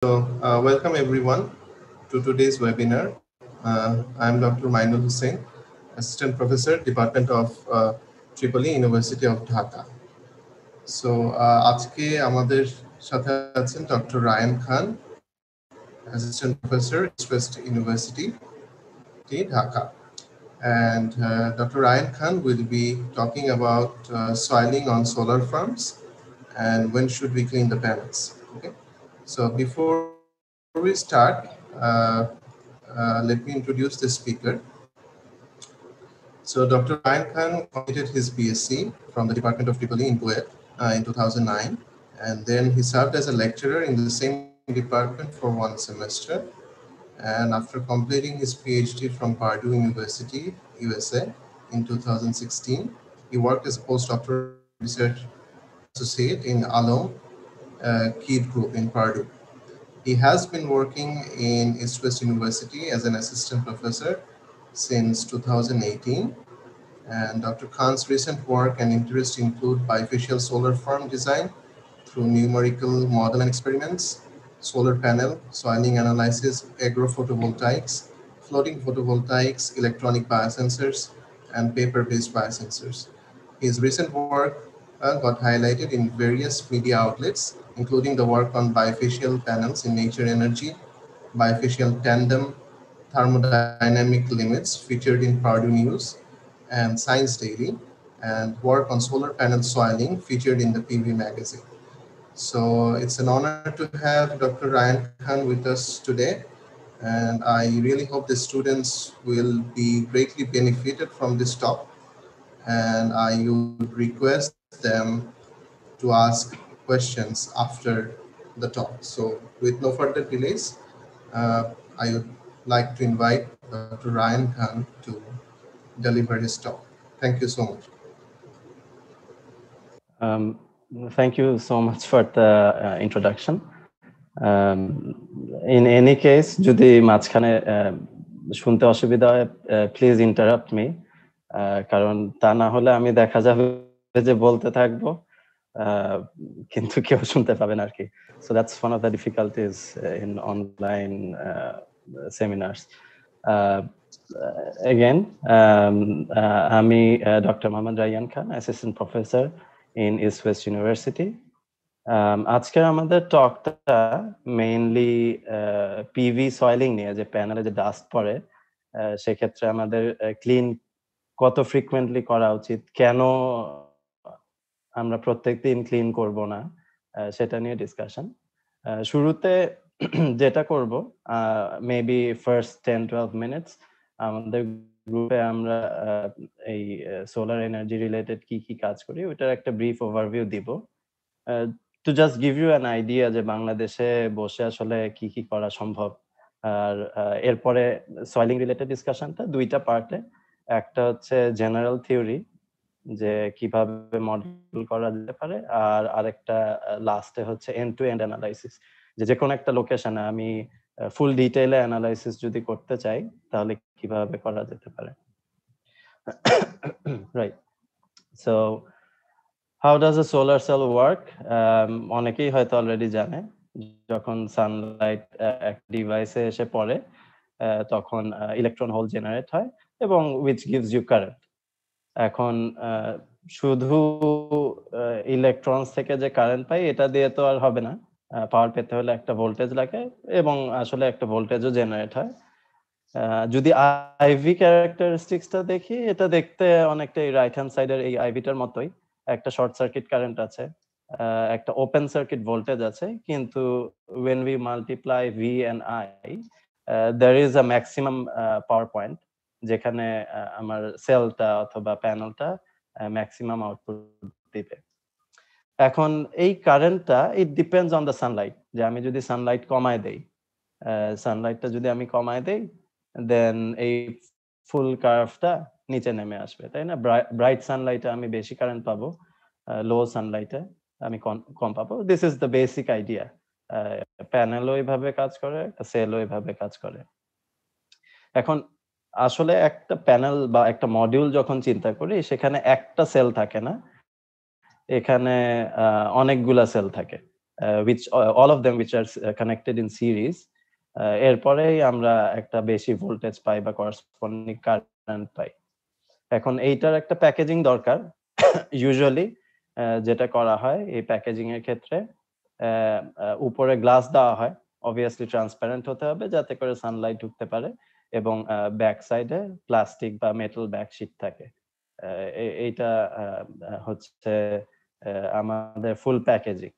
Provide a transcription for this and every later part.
Welcome everyone to today's webinar. I'm Dr. Mainul Hussain, Assistant Professor, Department of Tripoli, University of Dhaka. আজকে আমাদের সাথে আছেন doctor Ryan Khan, Assistant Professor, East West University, Dhaka. And Dr. Ryan Khan will be talking about soiling on solar farms and when should we clean the panels. Okay. So before we start, let me introduce the speaker. So Dr. Ryan Khan completed his BSc from the Department of Tripoli in Kuwait in 2009, and then he served as a lecturer in the same department for one semester. And after completing his PhD from Purdue University, USA in 2016, he worked as a postdoctoral research associate in Alom Keed Group in Purdue. He has been working in East West University as an assistant professor since 2018. And Dr. Khan's recent work and interest include bifacial solar farm design through numerical model and experiments, solar panel, soiling analysis, agrophotovoltaics, floating photovoltaics, electronic biosensors, and paper-based biosensors. His recent work got highlighted in various media outlets, including the work on bifacial panels in Nature Energy, bifacial tandem thermodynamic limits featured in Purdue News and Science Daily, and work on solar panel soiling featured in the PV magazine. So it's an honor to have Dr. Ryan Khan with us today, and I really hope the students will be greatly benefited from this talk. And I would request them to ask questions after the talk. So with no further delays, I would like to invite Dr. Ryan Khan to deliver his talk. Thank you so much. Thank you so much for the introduction. In any case, যদি মাঝখানে শুনতে অসুবিধা হয়, please interrupt me, কারণ তা না হলে আমি দেখা যাবে যে বলতে থাকবো কিন্তু কেউ শুনতে পাবে না আর কি। So that's one of the difficulties in online seminars. Again, আমি Dr. Mohammad Ryan Khan, Assistant Professor in East West University. আজকে আমাদের টকটা মেইনলি পিভি সয়েলিং নিয়ে, যে প্যানেলে যে ডাস্ট পড়ে সেক্ষেত্রে আমাদের ক্লিন কত ফ্রিকুয়েন্টলি করা উচিত, কেন আমরা প্রত্যেকদিন ক্লিন করব না, সেটা নিয়ে ডিসকাশন। শুরুতে যেটা করব, মেবি ফার্স্ট 10-12 মিনিটস আমাদের গ্রুপে আমরা এই সোলার এনার্জি রিলেটেড কি কি কাজ করি ওটার একটা ব্রিফ ওভারভিউ দিব, to just give you an idea যে বাংলাদেশে বসে আসলে কি কি করা সম্ভব। আর এরপরে সয়েলিং রিলেটেড ডিসকাশনটা দুইটা পার্টে, একটা হচ্ছে জেনারেল থিওরি যে কিভাবে মডেল করা যেতে পারে, আর আরেকটা লাস্টে হচ্ছে এন্ড টু এন্ড অ্যানালাইসিস, যে কোনো একটা লোকেশনে আমি ফুল ডিটেইলে অ্যানালাইসিস যদি করতে চাই তাহলে কিভাবে করা যেতে পারে। Right, so how does a solar cell work? অনেকেই হয়তো অলরেডি জানে, যখন সানলাইট এক ডিভাইসে এসে পড়ে তখন ইলেকট্রন হোল জেনারেট হয় এবং উইচ গিভস ইউ কারেন্ট। এখন শুধু ইলেকট্রনস থেকে যে কারেন্ট পাই এটা দিয়ে তো আর হবে না, পাওয়ার পেতে হলে একটা ভোল্টেজ লাগে এবং আসলে একটা ভোল্টেজও জেনারেট হয়। যদি আইভি ক্যারেক্টারিস্টিক্সটা দেখি, এটা দেখতে অনেকটা রাইট হ্যান্ড সাইডের এই আইভিটার মতোই। একটা শর্ট সার্কিট কারেন্ট আছে, একটা ওপেন সার্কিট ভোল্টেজ আছে, কিন্তু when we multiply V and I, there is a maximum power point যেখানে আমার সেলটা অথবা প্যানেলটা ম্যাক্সিমাম আউটপুট দিবে। এখন এই কারেন্টটা it depends on the Sunlight, যে আমি যদি সানলাইট কমায় দেই, সানলাইটটা যদি আমি কমায় দেই দেন এই ফুল কার্ভটা নিচে নেমে আসবে, তাই না? ব্রাইট সানলাইটে আমি বেশি কারেন্ট পাবো, লো সানলাইটে আমি কম পাবো। This is the basic idea. প্যানেলও এইভাবে কাজ করে, সেলও এইভাবে কাজ করে। এখন আসলে একটা প্যানেল বা একটা মডিউল যখন চিন্তা করি, সেখানে একটা সেল থাকে না, এখানে অনেকগুলা সেল থাকে। which all of them which are connected in series, এরপরেই আমরা একটা বেশি ভোল্টেজ পাই বা করসপন্ডিং কারেন্ট পাই। এখন এইটার একটা প্যাকেজিং দরকার। ইউজুয়ালি যেটা করা হয় এই প্যাকেজিং এর ক্ষেত্রে উপরে গ্লাস দেওয়া হয়, অবভিয়াসলি ট্রান্সপারেন্ট হতে হবে যাতে করে সানলাইট ঢুকতে পারে, এবং ব্যাক সাইডে প্লাস্টিক বা মেটাল ব্যাকশিট থাকে। এইটা হচ্ছে আমাদের ফুল প্যাকেজিং।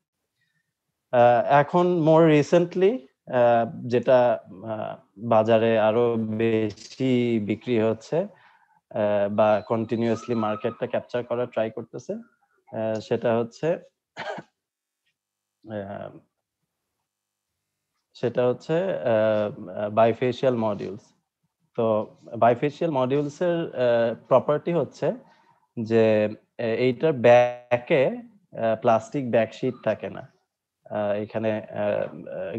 এখন মোর রিসেন্টলি যেটা বাজারে আরো বেশি বিক্রি হচ্ছে বা কন্টিনিউয়াসলি মার্কেটটা ক্যাপচার করার ট্রাই করতেছে, সেটা হচ্ছে বাইফেশিয়াল মডিউলস। তো বাইফেশিয়াল মডিউলস এর প্রপার্টি হচ্ছে যে এইটার ব্যাকে প্লাস্টিক ব্যাকশিট থাকে না, এখানে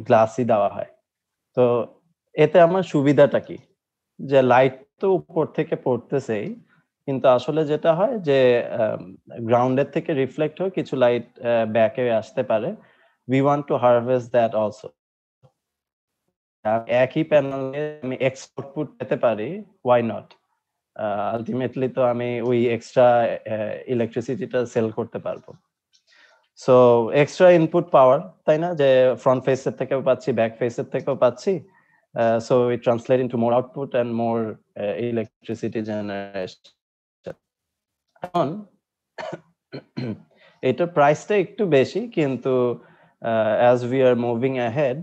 গ্লাসই দেওয়া হয়। তো এতে আমার সুবিধাটা কি, যে লাইট তো উপর থেকে পড়তেছেই, কিন্তু আসলে যেটা হয় যে গ্রাউন্ডের থেকে রিফ্লেক্ট হয়ে কিছু লাইট ব্যাকে আসতে পারে। we want to harvest that also. একই প্যানেলে আমি এক্সট্রা আউটপুট পেতে পারি, why not? আলটিমেটলি তো আমি ওই এক্সট্রা ইলেকট্রিসিটিটা সেল করতে পারবো। সো এক্সট্রা ইনপুট পাওয়ার, তাই না, যে ফ্রন্ট ফেসের থেকেও পাচ্ছি, ব্যাক ফেসের থেকেও পাচ্ছি, so it translate into more output and more electricity generation. এখন এটার প্রাইসটা একটু বেশি, কিন্তু as we are moving ahead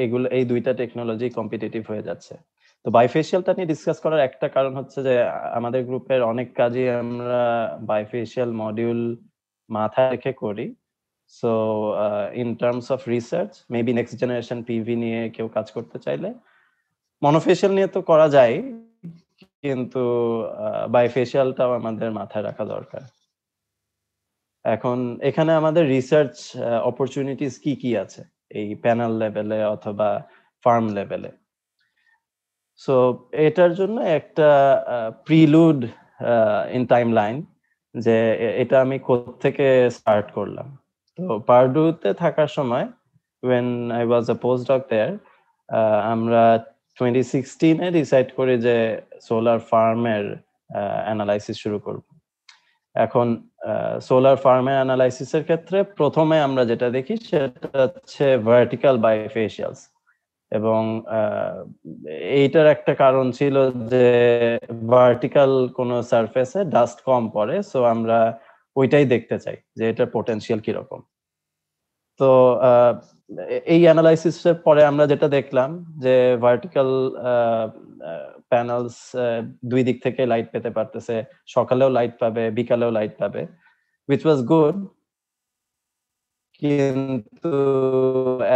এগুলো এই দুইটা টেকনোলজি কম্পিটিটিভ হয়ে যাচ্ছে। তো বাইফেশিয়ালটা নিয়ে ডিসকাস করার একটা কারণ হচ্ছে যে আমাদের গ্রুপের অনেক কাজই আমরা বাইফেশিয়াল মডিউল মাথায় রেখে করি। So in terms of research maybe next generation PV নিয়ে কেউ কাজ করতে চাইলে, মনোফেশিয়াল নিয়ে তো করা যায়, কিন্তু বাইফেশিয়ালটাও আমাদের মাথায় রাখা দরকার। এখন এখানে আমাদের রিসার্চ অপরচুনিটিস কি কি আছে এই প্যানেল লেভেলে অথবা ফার্ম লেভেলে? সো এটার জন্য একটা প্রিলুড ইন টাইমলাইন, যে এটা আমি কোত্থেকে স্টার্ট করলাম। তো পার্ডুতে থাকার সময় when I was a postdoc there, আমরা 2016 এ ডিসাইড করি যে সোলার ফার্মের অ্যানালাইসিস শুরু করব। এখন সোলার ফার্মের অ্যানালাইসিসের ক্ষেত্রে প্রথমে আমরা যেটা দেখি সেটা হচ্ছে ভার্টিক্যাল বাইফেশিয়ালস, এবং এইটার একটা কারণ ছিল যে ভার্টিক্যাল কোনো সারফেসে ডাস্ট কম পড়ে, সো আমরা ওইটাই দেখতে চাই যে এটার পটেনশিয়াল কিরকম। তো এই অ্যানালাইসিসের পরে আমরা যেটা দেখলাম যে ভার্টিক্যাল প্যানেলস দুই দিক থেকে লাইট পেতে পারতেছে, সকালেও লাইট পাবে, বিকালেও লাইট পাবে, which was good, কিন্তু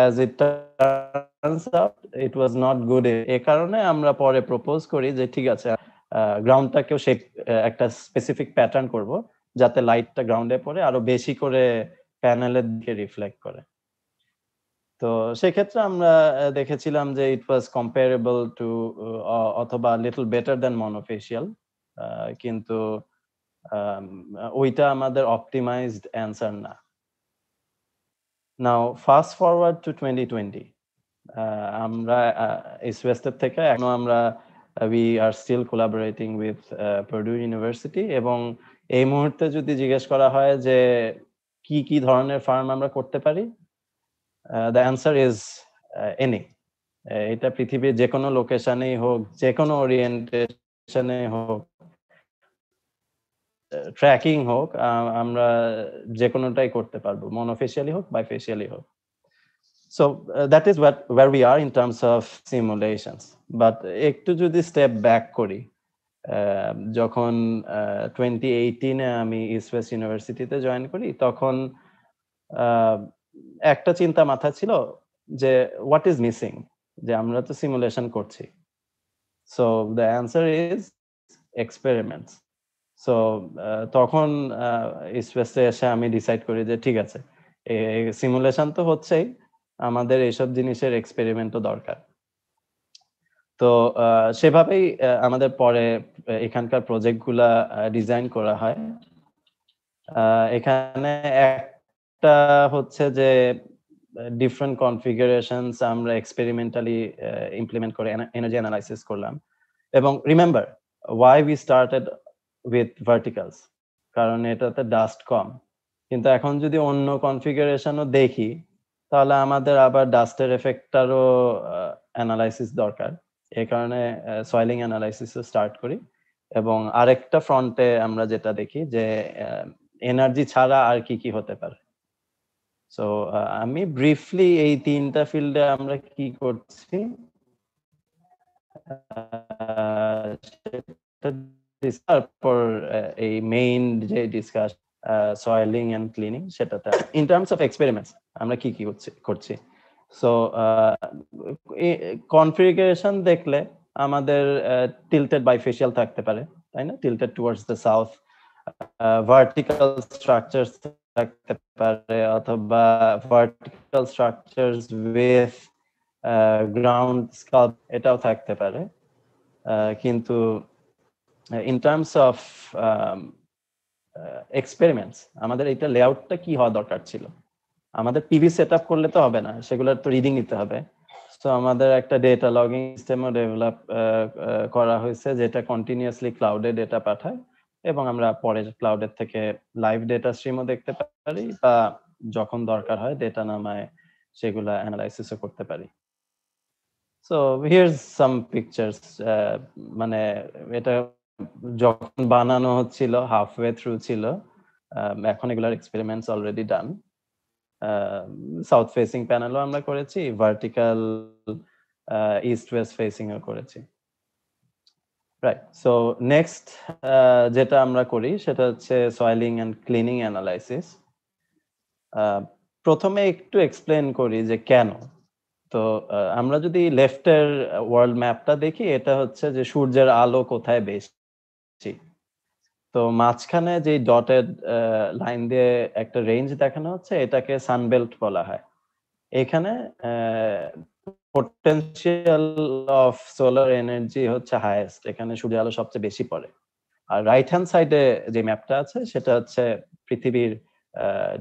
as it turns out it was not good. এই কারণে আমরা পরে প্রপোজ করি যে ঠিক আছে, গ্রাউন্ডটাকেও শেপ একটা স্পেসিফিক প্যাটার্ন করব যাতে লাইটটা গ্রাউন্ডে পড়ে আরো বেশি করে প্যানেলের দিকে রিফ্লেক্ট করে। তো সেক্ষেত্রে আমরা দেখেছিলাম যে ইট ওয়াজ কম্পারেবল টু অথবা লিটল বেটার দ্যান মনোফেশিয়াল, কিন্তু ওইটা আমাদের অপটিমাইজড অ্যান্সার না। নাও ফাস্ট ফরওয়ার্ড টু 2020, আমরা ইসওয়েস্টের থেকে এখনো আমরা we are still collaborating with Purdue University, এবং এই মুহূর্তে যদি জিজ্ঞেস করা হয় যে কি কি ধরনের ফার্ম আমরা করতে পারি, the answer is any. এটা পৃথিবীর যে কোনো লোকেশনেই হোক, যে কোনো ওরিয়েন্টেশনে হোক, ট্র্যাকিং হোক, আমরা যে কোনোটাই করতে পারবো, মনোফেশিয়ালি হোক বাইফেশিয়ালি হোক। So that is where we are in terms of simulations. But একটু যদি স্টেপ ব্যাক করি, যখন 2018 এ আমি ইস্ট ওয়েস্ট ইউনিভার্সিটিতে জয়েন করি, তখন একটা চিন্তা মাথায় ছিল যে হোয়াট ইজ মিসিং, যে আমরা তো সিমুলেশন করছি। So the answer is experiments. So তখন ইস্ট ওয়েস্টে এসে আমি ডিসাইড করি যে ঠিক আছে, সিমুলেশন তো হচ্ছেই, আমাদের এইসব জিনিসের এক্সপেরিমেন্টও দরকার। তো সেভাবেই আমাদের পরে এখানকার প্রজেক্টগুলা ডিজাইন করা হয়। এখানে একটা হচ্ছে যে ডিফারেন্ট কনফিগারেশনস আমরা এক্সপেরিমেন্টালি ইমপ্লিমেন্ট করে এনার্জি অ্যানালাইসিস করলাম। এবং remember why we started with ভার্টিক্যালস, কারণ এটাতে ডাস্ট কম। কিন্তু এখন যদি অন্য কনফিগারেশনও দেখি, তাহলে আমাদের আবার ডাস্টের এফেক্টটারও অ্যানালাইসিস দরকার। এই কারণে সয়েলিং অ্যানালাইসিসও স্টার্ট করি। এবং আরেকটা ফ্রন্টে আমরা যেটা দেখি যে এনার্জি ছাড়া আর কি কি হতে পারে। সো আমি ব্রিফলি এই তিনটা ফিল্ডে আমরা কি করছি তারপর এই মেইন যে ডিসকাস সয়েলিং এন্ড ক্লিনিং সেটাতে ইন টার্মস অফ এক্সপেরিমেন্টস আমরা কি কি করছি। সো কনফিগারেশন দেখলে আমাদের টিল্টেড বাইফেশিয়াল থাকতে পারে, তাই না? Tilted towards the south, vertical structures থাকতে পারে, অথবা vertical structures with ground SCALP এটাও থাকতে পারে। কিন্তু ইন টার্মস অফ এক্সপেরিমেন্টস আমাদের এটা লেআউটটা কি হওয়া দরকার ছিল। আমাদের পিভি সেট আপ করলে তো হবে না, সেগুলোর তো রিডিং নিতে হবে। তো আমাদের একটা ডেটা লগিং সিস্টেমও ডেভেলপ করা হয়েছে, যেটা কন্টিনিউয়াসলি ক্লাউডে ডেটা পাঠায় এবং আমরা পরে ক্লাউডের থেকে লাইভ ডেটা স্ট্রিমও দেখতে পারি, বা যখন দরকার হয় ডেটা নামায় সেগুলা অ্যানালাইসিসও করতে পারি। সো হিয়ার্স সাম পিকচার্স। মানে এটা যখন বানানো হচ্ছিল হাফওয়ে থ্রু ছিল, এখন এগুলার experiments already done. South facing প্যানেলও আমরা করেছি, ভার্টিক্যাল ইস্ট ওয়েস্ট ফেসিং ও করেছি। রাইট। সো নেক্সট যেটা আমরা করি সেটা হচ্ছে সয়েলিং এন্ড ক্লিনিং অ্যানালাইসিস। প্রথমে একটু এক্সপ্লেন করি যে কেন। তো আমরা যদি লেফটের ওয়ার্ল্ড ম্যাপটা দেখি, এটা হচ্ছে যে সূর্যের আলো কোথায় বেশি। তো মাঝখানে যে ডটেড লাইন দিয়ে একটা রেঞ্জ দেখানো হচ্ছে, এটাকে সানবেল্ট বলা হয়। এখানে পোটেনশিয়াল অফ সোলার এনার্জি হচ্ছে হাইয়েস্ট, এখানে সূর্যের আলো সবচেয়ে বেশি পড়ে। আর রাইট হ্যান্ড সাইডে যে ম্যাপটা আছে সেটা হচ্ছে পৃথিবীর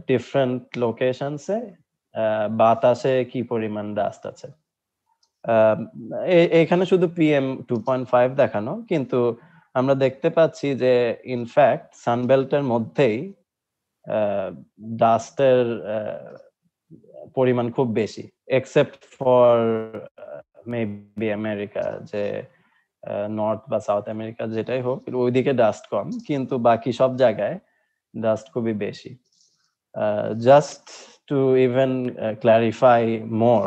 ডিফারেন্ট লোকেশনসে বাতাসে কি পরিমাণ ডাস্ট আছে। এখানে শুধু PM 2.5 দেখানো, কিন্তু আমরা দেখতে পাচ্ছি যে ইনফ্যাক্ট সানবেল্টের মধ্যেই ডাস্টের পরিমাণ খুব বেশি, এক্সেপ্ট ফর মেবি আমেরিকা, যে নর্থ বা সাউথ আমেরিকা যেটাই হোক, ওইদিকে ডাস্ট কম, কিন্তু বাকি সব জায়গায় ডাস্ট খুবই বেশি। জাস্ট টু ইভেন ক্ল্যারিফাই মোর,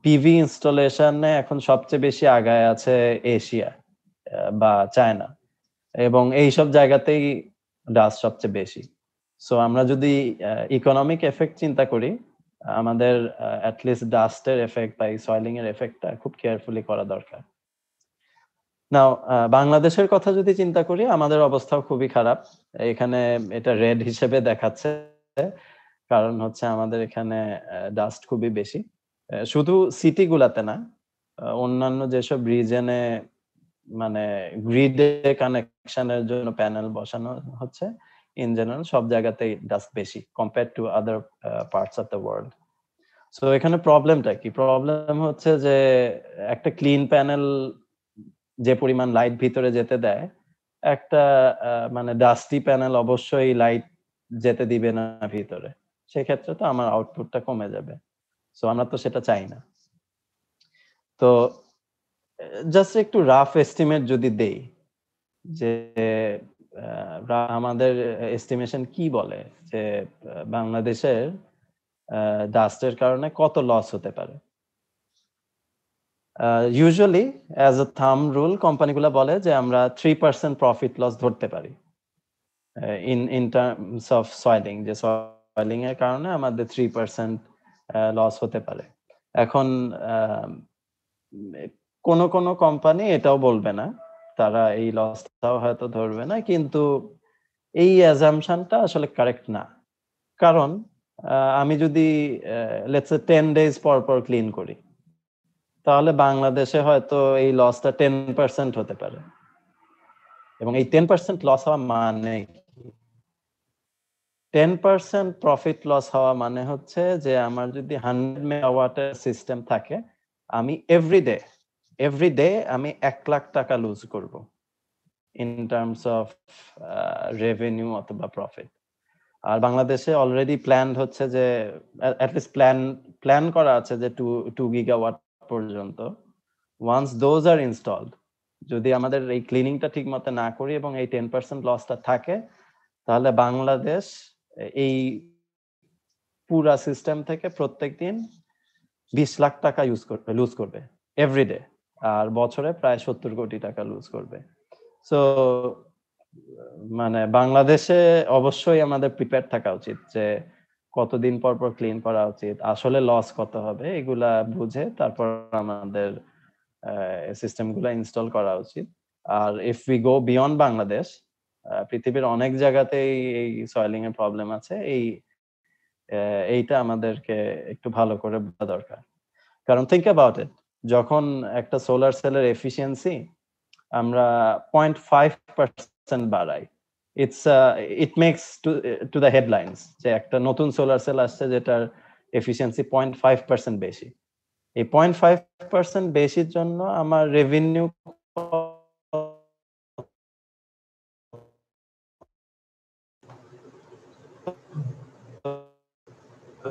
পিভি ইনস্টলেশনে এখন সবচেয়ে বেশি আগায় আছে এশিয়া বা চায়না, এবং এইসব জায়গাতেই ডাস্ট সবচেয়ে বেশি। সো আমরা যদি ইকোনমিক এফেক্ট চিন্তা করি, আমাদের অ্যাটলিস্ট ডাস্টের এফেক্ট বা সয়েলিং এর এফেক্টটা খুব কেয়ারফুলি করা দরকার। নাও বাংলাদেশের কথা যদি চিন্তা করি, আমাদের অবস্থাও খুবই খারাপ। এখানে এটা রেড হিসেবে দেখাচ্ছে, কারণ হচ্ছে আমাদের এখানে ডাস্ট খুবই বেশি। শুধু সিটি গুলাতে না, অন্যান্য যেসব রিজনে মানে গ্রিডে কানেকশনের জন্য প্যানেল বসানো হচ্ছে, ইন জেনারেল সব জায়গাতেই ডাস্ট বেশি compare to other parts of the world. So এখানে প্রবলেমটা কি? প্রবলেম হচ্ছে যে একটা ক্লিন প্যানেল যে পরিমাণ লাইট ভিতরে যেতে দেয়, একটা মানে ডাস্টি প্যানেল অবশ্যই লাইট যেতে দিবে না ভিতরে। সেক্ষেত্রে তো আমার আউটপুটটা কমে যাবে। সো আমরা তো সেটা চাই না। তো জাস্ট একটু রাফ এস্টিমেট যদি দেই, যে আমাদের এস্টিমেশন কি বলে যে বাংলাদেশের ডাস্টের কারণে কত লস হতে পারে। ইউজুয়ালি অ্যাজ আ থাম রুল কোম্পানিগুলো বলে যে আমরা 3% প্রফিট লস ধরতে পারি ইন টার্মস অফ সয়েলিং, যে সয়েলিং এর কারণে আমাদের 3% লস হতে পারে। এখন কোন কোন কোম্পানি এটাও বলবে না, তারা এই লসটাও হয়তো ধরবে না, কিন্তু এই অ্যাজাম্পশনটা আসলে কারেক্ট না। কারণ আমি যদি লেটস সে 10 ডেজ পর পর ক্লিন করি, তাহলে বাংলাদেশে হয়তো এই লসটা 10% হতে পারে। এবং এই 10% লস হওয়া মানে কি? 10% প্রফিট লস হওয়া মানে হচ্ছে যে আমার যদি 100 মেগাওয়াটের সিস্টেম থাকে, আমি এভরিডে আমি 1 লাখ টাকা লুজ করব ইন টার্মস অফ রেভিনিউ অথবা প্রফিট। আর বাংলাদেশে অলরেডি প্ল্যান্ড হচ্ছে যে অ্যাটলিস্ট প্ল্যান করা আছে যে 2 গিগাওয়াট পর্যন্ত। ওয়ান্স দোজ আর ইনস্টলড, যদি আমাদের এই ক্লিনিংটা ঠিক মতো না করি এবং এই 10% লসটা থাকে, তাহলে বাংলাদেশ এই পুরা সিস্টেম থেকে প্রত্যেকদিন 20 লাখ টাকা লুজ করবে এভরিডে, আর বছরে প্রায় 70 কোটি টাকা লুজ করবে। সো মানে বাংলাদেশে অবশ্যই আমাদের প্রিপেয়ার থাকা উচিত যে কতদিন পর পর ক্লিন করা উচিত, আসলে লস কত হবে, এগুলা বুঝে তারপর আমাদের সিস্টেমগুলো ইনস্টল করা উচিত। আর if we go beyond Bangladesh, পৃথিবীর অনেক জায়গাতেই এই সয়েলিং এর প্রবলেম আছে, এইটা আমাদেরকে একটু ভালো করে বোঝা দরকার। কারণ থিংক অ্যাবাউট ইট, যখন একটা সোলার সেলের এফিসিয়েন্সি আমরা 0.5% বাড়াই, it makes to the headlines যে একটা নতুন সোলার সেল আসছে যেটার এফিসিয়েন্সি 0.5% বেশি। এই 0.5% বেশির জন্য আমার রেভিনিউ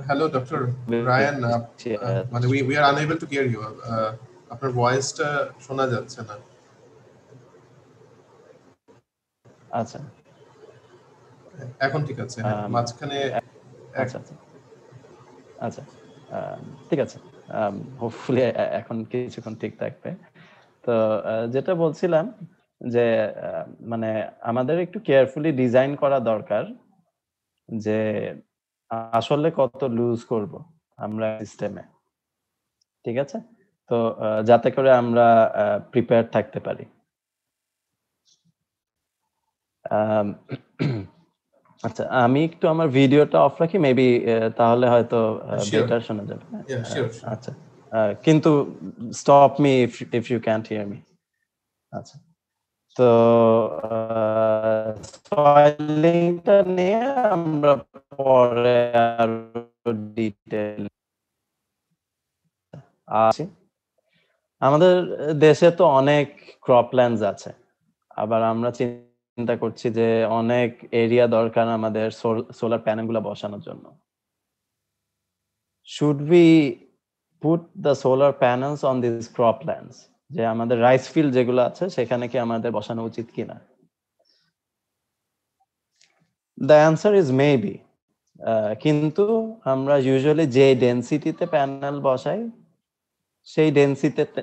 Hello, Dr. Ryan. মানে we are unable to hear you. আপনার ভয়েসটা শোনা যাচ্ছে না। আচ্ছা, এখন ঠিক আছে। মাঝখানে আচ্ছা, ঠিক আছে। হোপফুলি এখন কিছুক্ষণ ঠিক থাকবে। তো যেটা বলছিলাম যে মানে আমাদের একটু কেয়ারফুলি ডিজাইন করা দরকার যে আসলে কত লুজ করব আমরা সিস্টেমে, ঠিক আছে? তো যাতে করে আমরা প্রিপেয়ার থাকতে পারি। আচ্ছা, আমি একটু আমার ভিডিওটা অফ রাখি, মেবি তাহলে হয়তো বেটার শোনা যাবে। আচ্ছা, কিন্তু stop me if you can't hear me. আচ্ছা, তো সয়েলিংটা নিয়ে আমরা পরে আরো ডিটেইল আসি। আমাদের দেশে তো অনেক ক্রপল্যান্ডস আছে, আবার আমরা চিন্তা করছি যে অনেক এরিয়া দরকার আমাদের সোলার প্যানেলগুলো বসানোর জন্য। Should we put the solar panels on these croplands? যে আমাদের রাইস ফিল্ড যেগুলো আছে সেখানে কি আমাদের বসানো উচিত কিনা? The answer is maybe. কিন্তু আমরা ইউজুয়ালি যে ডেনসিটিতে প্যানেল বসাই সেই ডেনসিটিতে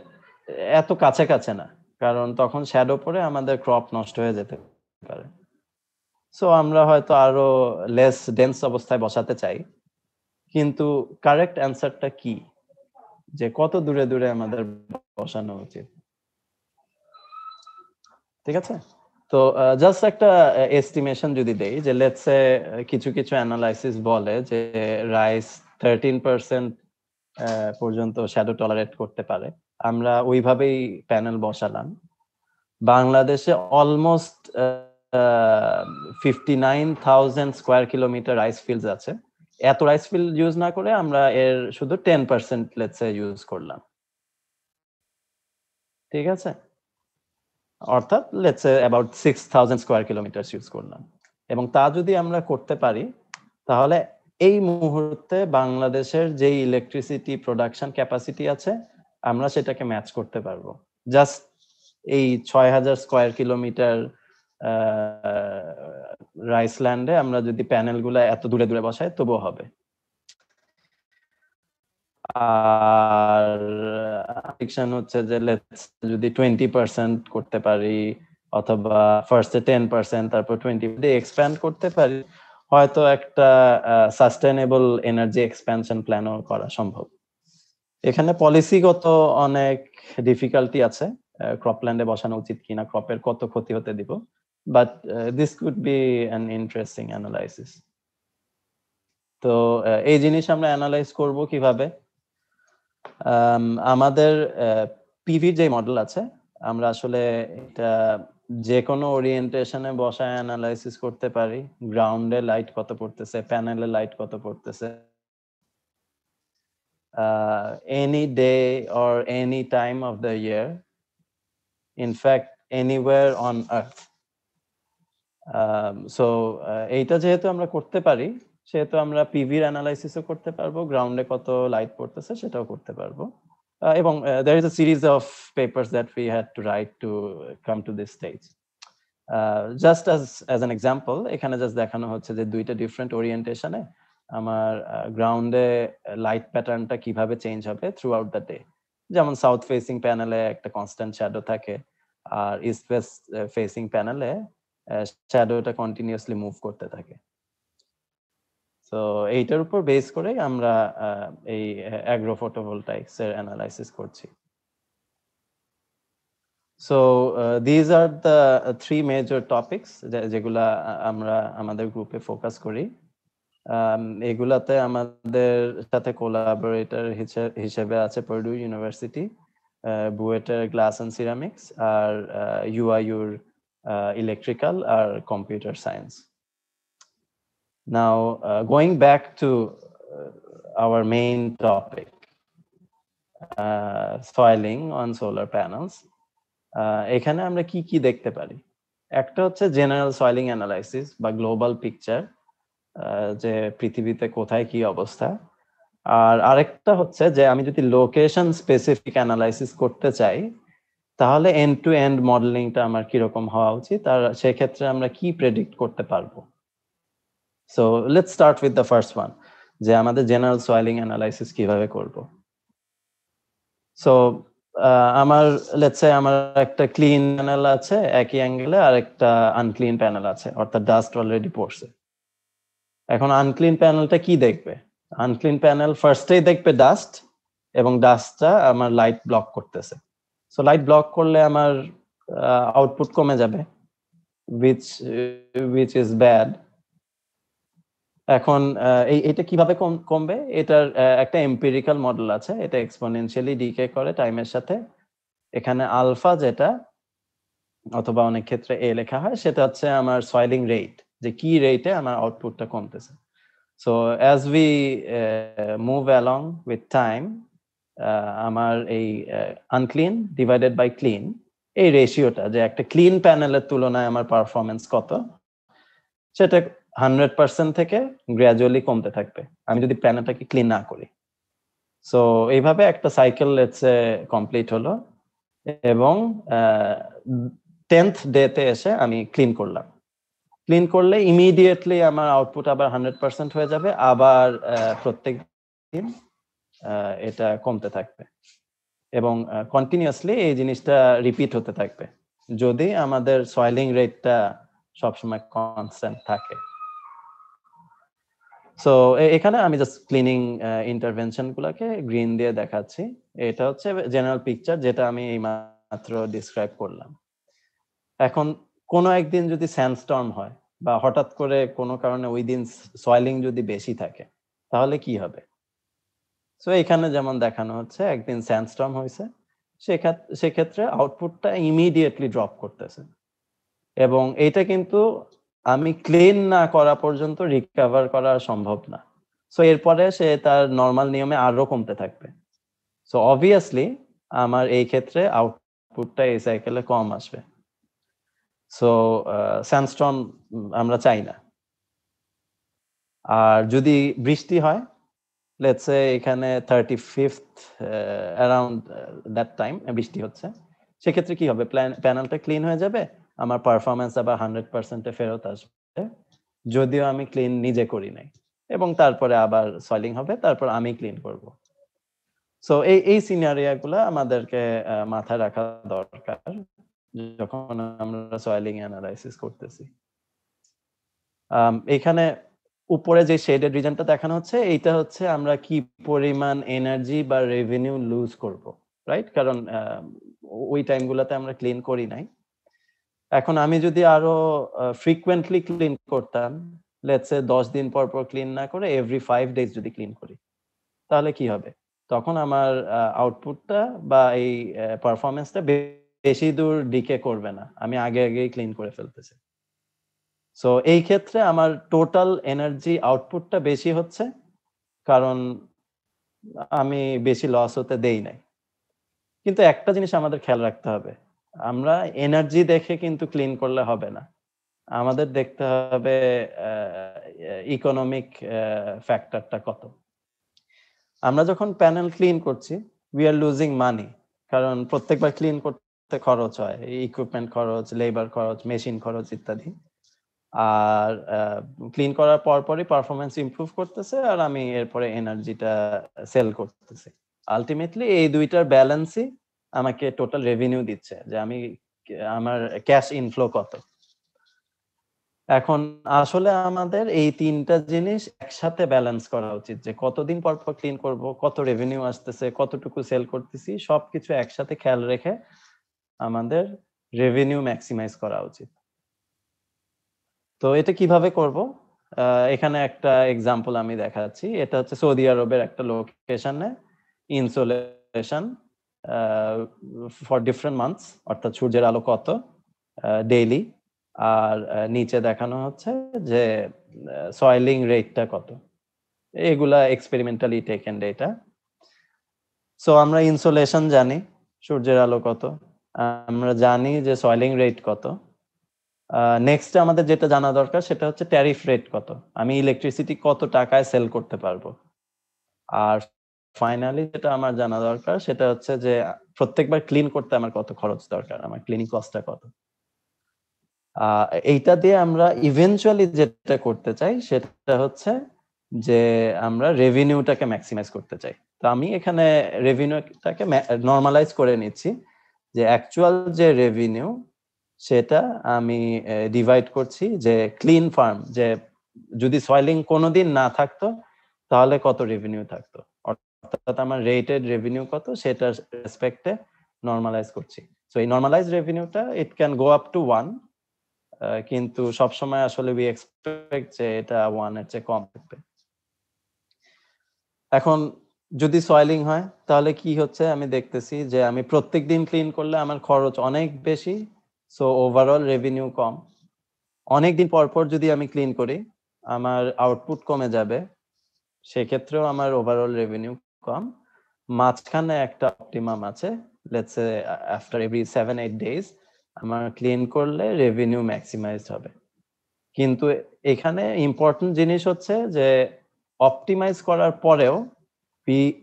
এত কাছে না, কারণ তখন শ্যাডো পড়ে আমাদের ক্রপ নষ্ট হয়ে যেতে পারে। সো আমরা হয়তো আরো লেস ডেন্স অবস্থায় বসাতে চাই, কিন্তু কারেক্ট অ্যান্সারটা কি, যে কত দূরে দূরে আমাদের বসানো উচিত? ঠিক আছে, তো জাস্ট একটা এস্টিমেশন যদি দেই যে লেটস সে কিছু অ্যানালাইসিস বলে যে রাইস 13% পর্যন্ত শ্যাডো টলারেট করতে পারে, আমরা ওইভাবেই প্যানেল বসালাম। বাংলাদেশে almost 59,000 square kilometre rice fields আছে। এত রাইস ফিল্ড ইউজ না করে আমরা এর শুধু 10% লেটস সে ইউজ করলাম, ঠিক আছে? অর্থাৎ let's say about 6,000 square kilometre use করলাম। এবং তা যদি আমরা করতে পারি, তাহলে এই মুহূর্তে বাংলাদেশের যে ইলেকট্রিসিটি প্রোডাকশন ক্যাপাসিটি আছে আমরা সেটাকে ম্যাচ করতে পারবো। জাস্ট এই 6,000 স্কয়ার কিলোমিটার রাইসল্যান্ডে আমরা যদি প্যানেলগুলো এত দূরে দূরে বসাই তবুও হবে। আর প্রেডিকশন হচ্ছে যে লেটস যদি 20% করতে পারি, অথবা ফার্স্টে 10% তারপর 20 দিয়ে এক্সপ্যান্ড করতে পারি, হয়তো একটা সাস্টেইনেবল এনার্জি এক্সপ্যানশন প্ল্যানও করা সম্ভব। এখানে পলিসিগত অনেক ডিফিকাল্টি আছে, ক্রপল্যান্ডে বসানো উচিত কিনা, ক্রপের কত ক্ষতি হতে দিব, but this could be an interesting analysis. তো এই জিনিস আমরা অ্যানালাইজ করব কিভাবে? আমাদের পিভির যে মডেল আছে, আমরা আসলে এটা যে কোনো ওরিয়েন্টেশনে বসায় অ্যানালাইসিস করতে পারি, গ্রাউন্ডে লাইট কত পড়তেছে, প্যানেলে লাইট কত পড়তেছে, any day or any time of the year, in fact anywhere on earth. So এইটা যেহেতু আমরা করতে পারি, সেহেতু আমরা পিভির অ্যানালাইসিসও করতে পারবো, গ্রাউন্ডে কত লাইট পড়তেছে সেটাও করতে পারবো। এবং there is a series of papers that we had to write to come to this stage. Just as an example, এখানে জাস্ট দেখানো হচ্ছে যে দুইটা ডিফারেন্ট ওরিয়েন্টেশনে আমার গ্রাউন্ডে লাইট প্যাটার্নটা কিভাবে চেঞ্জ হবে থ্রু আউট দ্য ডে। যেমন সাউথ ফেসিং প্যানেলে একটা কনস্ট্যান্ট শ্যাডো থাকে, আর ইস্ট ওয়েস্ট ফেসিং প্যানেলে শ্যাডোটা কন্টিনিউয়াসলি মুভ করতে থাকে। সো এইটার উপর বেস করে আমরা এই অ্যাগ্রো ফটোভোলটাইক্স এর অ্যানালাইসিস করছি। So these are the three major topics যেগুলা আমরা আমাদের গ্রুপে ফোকাস করি। এগুলাতে আমাদের সাথে কোলাবোরেটর হিসেবে আছে পার্ডু ইউনিভার্সিটি, বুয়েটের গ্লাস এন্ড সিরামিক্স, আর ইউআইউর ইলেকট্রিক্যাল আর computer science. Now going back to our main topic, soiling on solar panels. এখানে আমরা কি কি দেখতে পারি? একটা হচ্ছে জেনারেল সয়েলিং অ্যানালাইসিস বা গ্লোবাল পিকচার, যে পৃথিবীতে কোথায় কি অবস্থা। আর আরেকটা হচ্ছে যে আমি যদি লোকেশন স্পেসিফিক অ্যানালাইসিস করতে চাই, তাহলে এন্ড টু এন্ড মডেলিংটা আমার কিরকম হওয়া উচিত, আর সেক্ষেত্রে আমরা কি প্রেডিক্ট করতে পারবো। So let's start with the first one, যে আমাদের জেনারেল সয়েলিং অ্যানালাইসিস কিভাবে করব। সো আমার লেটস সে আমার একটা ক্লিন প্যানেল আছে একই অ্যাঙ্গেলে, আর একটা আনক্লিন প্যানেল আছে, অর্থাৎ ডাস্ট অলরেডি পড়ছে। এখন আনক্লিন প্যানেলটা কি দেখবে? আনক্লিন প্যানেল ফার্স্টেই দেখবে ডাস্ট, এবং ডাস্টটা আমার লাইট ব্লক করতেছে। সো লাইট ব্লক করলে আমার আউটপুট কমে যাবে, which is bad. এখন এটা কিভাবে কমবে? এটার একটা এম্পিরিক্যাল মডেল আছে, এটা এক্সপোনেনশিয়ালি ডিকে করে টাইমের সাথে। এখানে আলফা যেটা, অথবা অনেক ক্ষেত্রে এ লেখা হয়, সেটা হচ্ছে আমার সয়েলিং রেট, যে কি রেটে আমার আউটপুটটা কমতেছে। So as we move along with time, আমার এই আনক্লিন ডিভাইডেড বাই ক্লিন, এই রেশিওটা, যে একটা ক্লিন প্যানেলের তুলনায় আমার পারফরমেন্স কত, সেটা 100% থেকে গ্র্যাজুয়ালি কমতে থাকবে আমি যদি প্যানেলটাকে ক্লিন না করি। সো এইভাবে একটা সাইকেল লেটসে কমপ্লিট হলো, এবং 10th ডেতে এসে আমি ক্লিন করলাম। ক্লিন করলে ইমিডিয়েটলি আমার আউটপুট আবার 100% হয়ে যাবে, আবার প্রত্যেক দিন এটা কমতে থাকবে, এবং কন্টিনিউয়াসলি এই জিনিসটা রিপিট হতে থাকবে যদি আমাদের সয়েলিং রেটটা সবসময় কনস্ট্যান্ট থাকে। সো এখানে আমি জাস্ট ক্লিনিং ইন্টারভেনশন গুলাকে গ্রিন দিয়ে দেখাচ্ছি। এটা হচ্ছে জেনারেল পিকচার, যেটা আমি এই মাত্র ডিসক্রাইব করলাম। এখন কোনো একদিন যদি স্যান্ডস্টর্ম হয়, বা হঠাৎ করে কোনো কারণে ওই দিন সয়েলিং যদি বেশি থাকে, তাহলে কি হবে? সো এখানে যেমন দেখানো হচ্ছে, একদিন স্যান্ডস্টর্ম হয়েছে, সেক্ষেত্রে আউটপুটটা ইমিডিয়েটলি ড্রপ করতেছে, এবং এটা কিন্তু আমি ক্লিন না করা পর্যন্ত রিকভার করা সম্ভব না। সো এরপরে সে তার নর্মাল নিয়মে আরো কমতে থাকবে। সো অবভিয়াসলি আমার এই ক্ষেত্রে আউটপুটটা এই সাইকেলে কম আসবে। সো স্যান্ডস্টর্ম আমরা চাই না। আর যদি বৃষ্টি হয়, লেটস সে এখানে 35th অ্যারাউন্ড দ্যাট টাইম বৃষ্টি হচ্ছে, সেক্ষেত্রে কি হবে? প্যানেলটা ক্লিন হয়ে যাবে, আমার পারফরমেন্স আবার 100%-এ ফেরত আসবে, যদিও আমি ক্লিন নিজে করি নাই, এবং তারপরে আবার সয়েলিং হবে, তারপর আমি ক্লিন করব। সো এই সিনারিওগুলো আমাদেরকে মাথায় রাখা দরকার যখন আমরা সয়েলিং অ্যানালাইসিস করতেছি। এখানে উপরে যে শেডেড রিজনটা দেখানো হচ্ছে, এইটা হচ্ছে আমরা কি পরিমাণ এনার্জি বা রেভিনিউ লুজ করব, রাইট? কারণ ওই টাইমগুলোতে আমরা ক্লিন করি নাই। এখন আমি যদি আরো ফ্রিকুয়েন্টলি ক্লিন করতাম, লেটস সে 10 দিন পর পর ক্লিন না করে এভরি 5 ডেজ যদি ক্লিন করি, তাহলে কি হবে? তখন আমার আউটপুটটা বা এই পারফরমেন্সটা বেশি দূর ডিকে করবে না, আমি আগে আগেই ক্লিন করে ফেলতেছি। সো এই ক্ষেত্রে আমার টোটাল এনার্জি আউটপুটটা বেশি হচ্ছে, কারণ আমি বেশি লস হতে দেই নাই। কিন্তু একটা জিনিস আমাদের খেয়াল রাখতে হবে, আমরা এনার্জি দেখে কিন্তু ক্লিন করলে হবে না, আমাদের দেখতে হবে ইকোনমিক ফ্যাক্টরটা কত। আমরা যখন প্যানেল ক্লিন করছি, উই আর লুজিং মানি, কারণ প্রত্যেকবার ক্লিন করতে খরচ হয়, ইকুইপমেন্ট খরচ, লেবার খরচ, মেশিন খরচ ইত্যাদি। আর ক্লিন করার পরপরই পারফরমেন্স ইমপ্রুভ করতেছে, আর আমি এরপরে এনার্জিটা সেল করতেছি। আলটিমেটলি এই দুইটার ব্যালেন্সই আমাকে টোটাল রেভিনিউ দিচ্ছে, যে আমি আমার ক্যাশ ইনফ্লো কত। এখন আসলে আমাদের এই তিনটা জিনিস একসাথে ব্যালেন্স করা উচিত, যে কতদিন পর পর ক্লিন করব, কত রেভিনিউ আসতেছে, কতটুকু সেল করতেছি, সবকিছু একসাথে খেয়াল রেখে আমাদের রেভিনিউ ম্যাক্সিমাইজ করা উচিত। তো এটা কিভাবে করব, এখানে একটা এক্সাম্পল আমি দেখাচ্ছি। এটা হচ্ছে সৌদি আরবের একটা লোকেশনে ইনসোলেশন ফর ডিফারেন্ট মান্থস, অর্থাৎ সূর্যের আলো কত ডেইলি, আর নিচে দেখানো হচ্ছে যে সয়েলিং রেটটা কত। এগুলা এক্সপেরিমেন্টালি টেকেন ডেটা। সো আমরা ইনসোলেশন জানি, সূর্যের আলো কত, আমরা জানি যে সয়েলিং রেট কত। নেক্সট আমাদের যেটা জানা দরকার সেটা হচ্ছে ট্যারিফ রেট কত, আমি ইলেকট্রিসিটি কত টাকায় সেল করতে পারবো। আর ফাইনালি যেটা আমার জানা দরকার সেটা হচ্ছে যে প্রত্যেকবার ক্লিন করতে আমার কত খরচ দরকার, আমার ক্লিনিং কস্টটা কত। এইটা দিয়ে আমরা ইভেনচুয়ালি যেটা করতে চাই সেটা হচ্ছে যে আমরা রেভিনিউটাকে ম্যাক্সিমাইজ করতে চাই। তো আমি এখানে রেভিনিউটাকে নর্মালাইজ করে নিচ্ছি, যে অ্যাকচুয়াল যে রেভিনিউ সেটা আমি ডিভাইড করছি যে ক্লিন ফার্ম, যে যদি সয়েলিং কোনোদিন না থাকতো তাহলে কত রেভিনিউ থাকতো, অর্থাৎ আমার রেটেড রেভিনিউ কত সেটার রেসপেক্টে নর্মালাইজ করছি। সো এই নর্মালাইজ রেভিনিউটা it can go up to 1, কিন্তু সবসময় আসলে উই এক্সপেক্ট যে এটা 1 এর চেয়ে কম থাকবে। এখন যদি সয়েলিং হয় তাহলে কি হচ্ছে, আমি দেখতেছি যে আমি প্রত্যেকদিন ক্লিন করলে আমার খরচ অনেক বেশি, সো ওভারঅল রেভিনিউ কম। অনেকদিন পর পর যদি আমি ক্লিন করি আমার আউটপুট কমে যাবে, সেক্ষেত্রেও আমার ওভারঅল রেভিনিউ কম। মাঝখানে একটা অপটিমাম আছে, let's say after every 7-8 days আমার ক্লিন করলে রেভিনিউ ম্যাক্সিমাইজড হবে। কিন্তু এখানে ইম্পর্টেন্ট জিনিস হচ্ছে যে অপটিমাইজ করার পরেও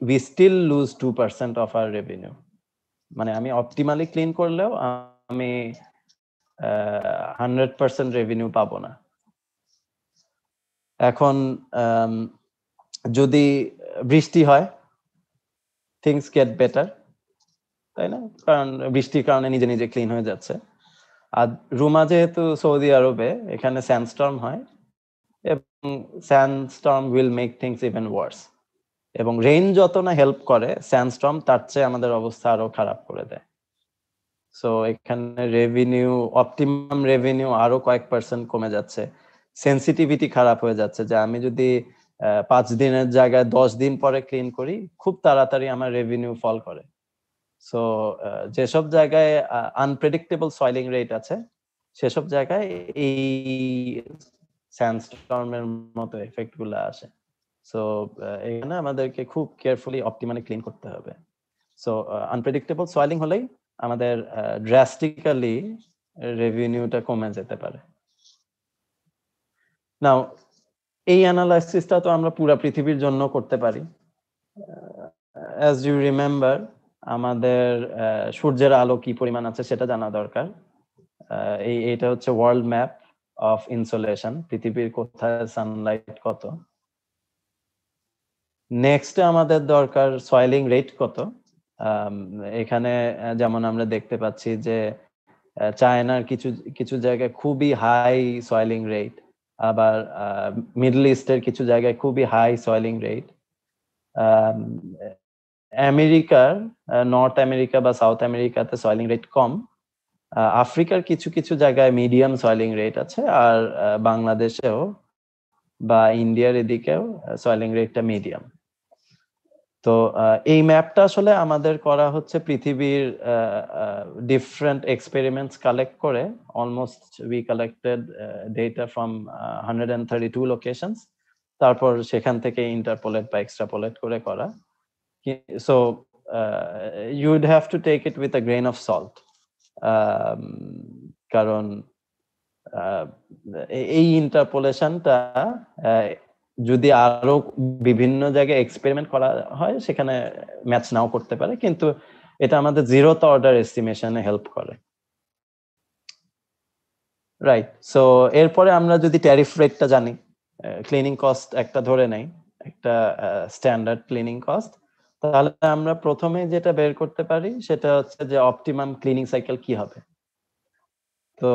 we still lose 2% of our revenue, মানে আমি অপটিমালি ক্লিন করলেও আমি 100% রেভিনিউ পাবো না। এখন যদি বৃষ্টি হয়, থিংস গেট বেটার, তাই না? কারণ বৃষ্টির কারণে নিজে নিজে ক্লিন হয়ে যাচ্ছে। আর রুমা যেহেতু সৌদি আরবে, এখানে স্যান্ডস্টর্ম হয়, এবং স্যান্ডস্টর্ম উইল মেক থিংস ইভেন ওয়ার্স। এবং রেইন যত না হেল্প করে, স্যান্ডস্টর্ম তার চেয়ে আমাদের অবস্থা আরো খারাপ করে দেয়। সো এখানে রেভিনিউ, অপটিমাম রেভিনিউ আরো কয়েক পার্সেন্ট কমে যাচ্ছে, সেন্সিটিভিটি খারাপ হয়ে যাচ্ছে, যে আমি যদি 5 দিনের জায়গায় 10 দিন পরে ক্লিন করি, খুব তাড়াতাড়ি আমার রেভিনিউ ফল করে। সো যেসব জায়গায় আনপ্রেডিক্টেবল সয়েলিং রেট আছে, সেসব জায়গায় এই স্যান্ডস্টর্মের মতো এফেক্ট গুলো আসে। সো এখানে আমাদেরকে খুব কেয়ারফুলি অপটিমালি ক্লিন করতে হবে। সো আনপ্রেডিক্টেবল সয়েলিং হলেই আমাদের ড্রাস্টিক্যালি রেভিনিউটা কমে যেতে পারে। নাও এই অ্যানালাইসিসটা তো আমরা পুরো পৃথিবীর জন্য করতে পারি। অ্যাজ ইউ রিমেম্বার, আমাদের সূর্যের আলো কি পরিমাণ আছে সেটা জানা দরকার। এইটা হচ্ছে ওয়ার্ল্ড ম্যাপ অফ ইনসোলেশন, পৃথিবীর কোথায় সানলাইট কত। নেক্সট আমাদের দরকার সয়েলিং রেট কত। এখানে যেমন আমরা দেখতে পাচ্ছি যে চায়নার কিছু কিছু জায়গায় খুবই হাই সয়েলিং রেট, আবার মিডল ইস্টের কিছু জায়গায় খুবই হাই সয়েলিং রেট। আমেরিকার, নর্থ আমেরিকা বা সাউথ আমেরিকাতে সয়েলিং রেট কম। আফ্রিকার কিছু কিছু জায়গায় মিডিয়াম সয়েলিং রেট আছে, আর বাংলাদেশেও বা ইন্ডিয়ার এদিকেও সয়েলিং রেটটা মিডিয়াম। তো এই ম্যাপটা আসলে আমাদের করা হচ্ছে পৃথিবীর ডিফারেন্ট এক্সপেরিমেন্টস কালেক্ট করে। Almost we collected data from 132 locations, তারপর সেখান থেকে ইন্টারপোলেট বা এক্সট্রাপোলেট করে করা। So you would have to take it with a grain of salt, কারণ এই ইন্টারপোলেশনটা যদি আরো বিভিন্ন জায়গায় এক্সপেরিমেন্ট করা হয় সেখানে ম্যাচ নাও করতে পারে, কিন্তু এটা আমাদের জিরোথ অর্ডার এস্টিমেশনে হেল্প করে। রাইট। সো এরপরে আমরা যদি ট্যারিফ রেটটা জানি, ক্লিনিং কস্ট একটা ধরে নেই, একটা স্ট্যান্ডার্ড ক্লিনিং কস্ট, তাহলে আমরা প্রথমে যেটা বের করতে পারি সেটা হচ্ছে যে অপটিমাম ক্লিনিং সাইকেল কি হবে। তো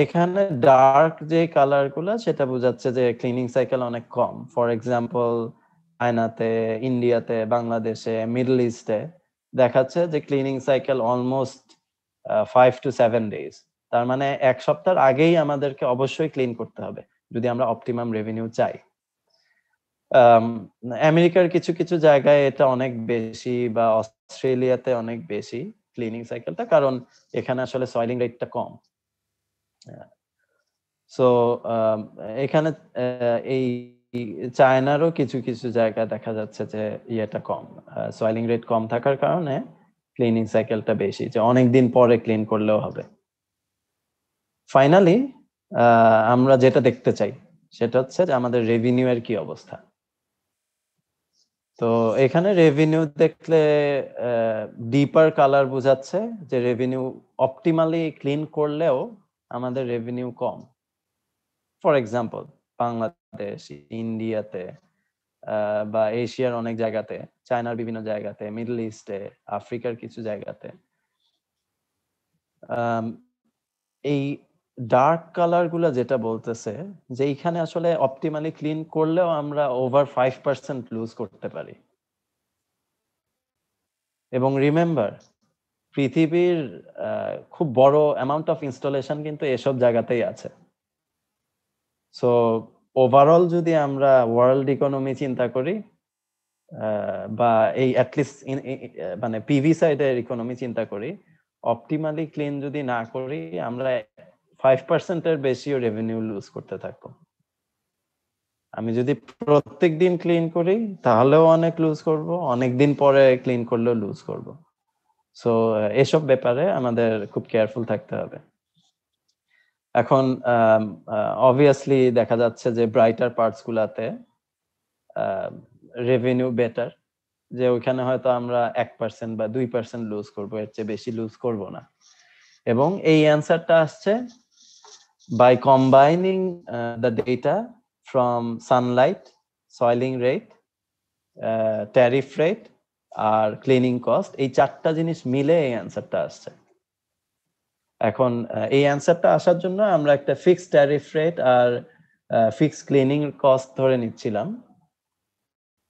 এখানে ডার্ক যে কালার গুলা সেটা বোঝাচ্ছে যে ক্লিনিং সাইকেল অনেক কম। ফর এক্সাম্পল চায়নাতে, ইন্ডিয়াতে, বাংলাদেশে, মিডল ইস্টে দেখাচ্ছে যে cleaning cycle almost 5 to 7 days। তার মানে এক সপ্তাহের আগেই আমাদেরকে অবশ্যই ক্লিন করতে হবে যদি আমরা অপটিমাম রেভিনিউ চাই। আমেরিকার কিছু কিছু জায়গায় এটা অনেক বেশি, বা অস্ট্রেলিয়াতে অনেক বেশি ক্লিনিং সাইকেলটা, কারণ এখানে আসলে সয়েলিং রেটটা কম। সো এখানে এই চায়নারও কিছু কিছু জায়গায় দেখা যাচ্ছে যে ইয়েটা কম, সয়েলিং রেট কম থাকার কারণে ক্লিনিং সাইকেলটা বেশি, যে অনেকদিন পরে ক্লিন করলেও হবে। ফাইনালি আমরা যেটা দেখতে চাই সেটা হচ্ছে যে আমাদের রেভিনিউ এর কি অবস্থা। তো এখানে রেভিনিউ দেখলে ডিপার কালার বোঝাচ্ছে যে রেভিনিউ অপটিমালি ক্লিন করলেও আমাদের revenue com. For example Bangladesh, ইন্ডিয়াতে, বা এশিয়ার অনেক জায়গাতে, চায়নার বিভিন্ন জায়গাতে, মিডল ইস্টে, আফ্রিকার কিছু জায়গাতে এই ডার্ক কালার গুলা যেটা বলতেছে যে এইখানে আসলে অপটিমালি ক্লিন করলেও আমরা ওভার 5% লুজ করতে পারি। এবং রিমেম্বার, পৃথিবীর খুব বড় অ্যামাউন্ট অফ ইনস্টলেশন কিন্তু এসব জায়গাতেই আছে। সো ওভারঅল যদি আমরা ওয়ার্ল্ড ইকোনমি চিন্তা করি, বা এই অ্যাটলিস্ট মানে পিভি সাইডের ইকোনমি চিন্তা করি, অপটিমালি ক্লিন যদি না করি আমরা 5% এর বেশিও রেভিনিউ লুজ করতে থাকবো। আমি যদি প্রত্যেকদিন ক্লিন করি তাহলেও অনেক লুজ করব, অনেকদিন পরে ক্লিন করলেও লুজ করব। সো এসব ব্যাপারে আমাদের খুব কেয়ারফুল থাকতে হবে। এখন অবভিয়াসলি দেখা যাচ্ছে যে ব্রাইটার পার্টস গুলাতে রেভিনিউ বেটার, যে ওইখানে হয়তো আমরা 1% বা 2% লুজ করব, এর চেয়ে বেশি লুজ করব না। এবং এই অ্যান্সারটা আসছে by combining the data from sunlight, soiling rate, tariff rate আর ক্লিনিং কস্ট, এই চারটা জিনিস মিলে এই অ্যান্সারটা আসছে। এখন এই অ্যান্সারটা আসার জন্য আমরা একটা ফিক্সড ট্যারিফ রেট আর ফিক্সড ক্লিনিং কস্ট ধরে নিচ্ছিলাম,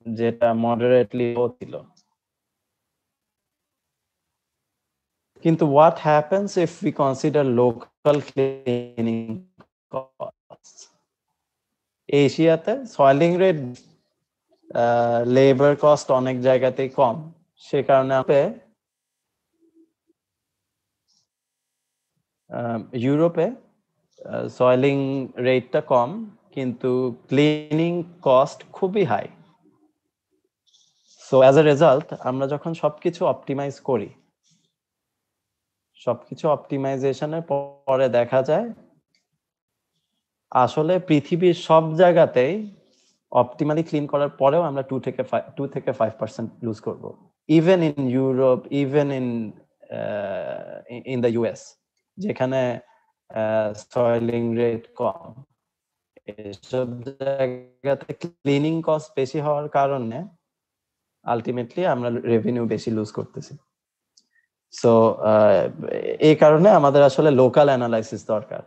যেটা মডারেটলি লো ছিল। কিন্তু what happens if we consider local cleaning costs? এশিয়াতে সয়েলিং রেট, লেবার কস্ট অনেক জায়গাতেই কম, সে কারণে ইউরোপে সয়েলিং রেটটা কম কিন্তু ক্লিনিং কস্ট খুবই high. So as a result আমরা যখন সবকিছু অপটিমাইজ করি, সবকিছু অপটিমাইজেশনের পরে দেখা যায় আসলে পৃথিবীর সব জায়গাতেই অপটিমালি ক্লিন করার পরেও আমরা 2 থেকে 5% লুজ করব, even in Europe, even in the US, যেখানে সয়েলিং রেট কম। এসব জায়গাতে ক্লিনিং কস্ট বেশি হওয়ার কারণে আলটিমেটলি আমরা রেভিনিউ বেশি লুজ করতেছি। সো এই কারণে আমাদের আসলে লোকাল অ্যানালাইসিস দরকার।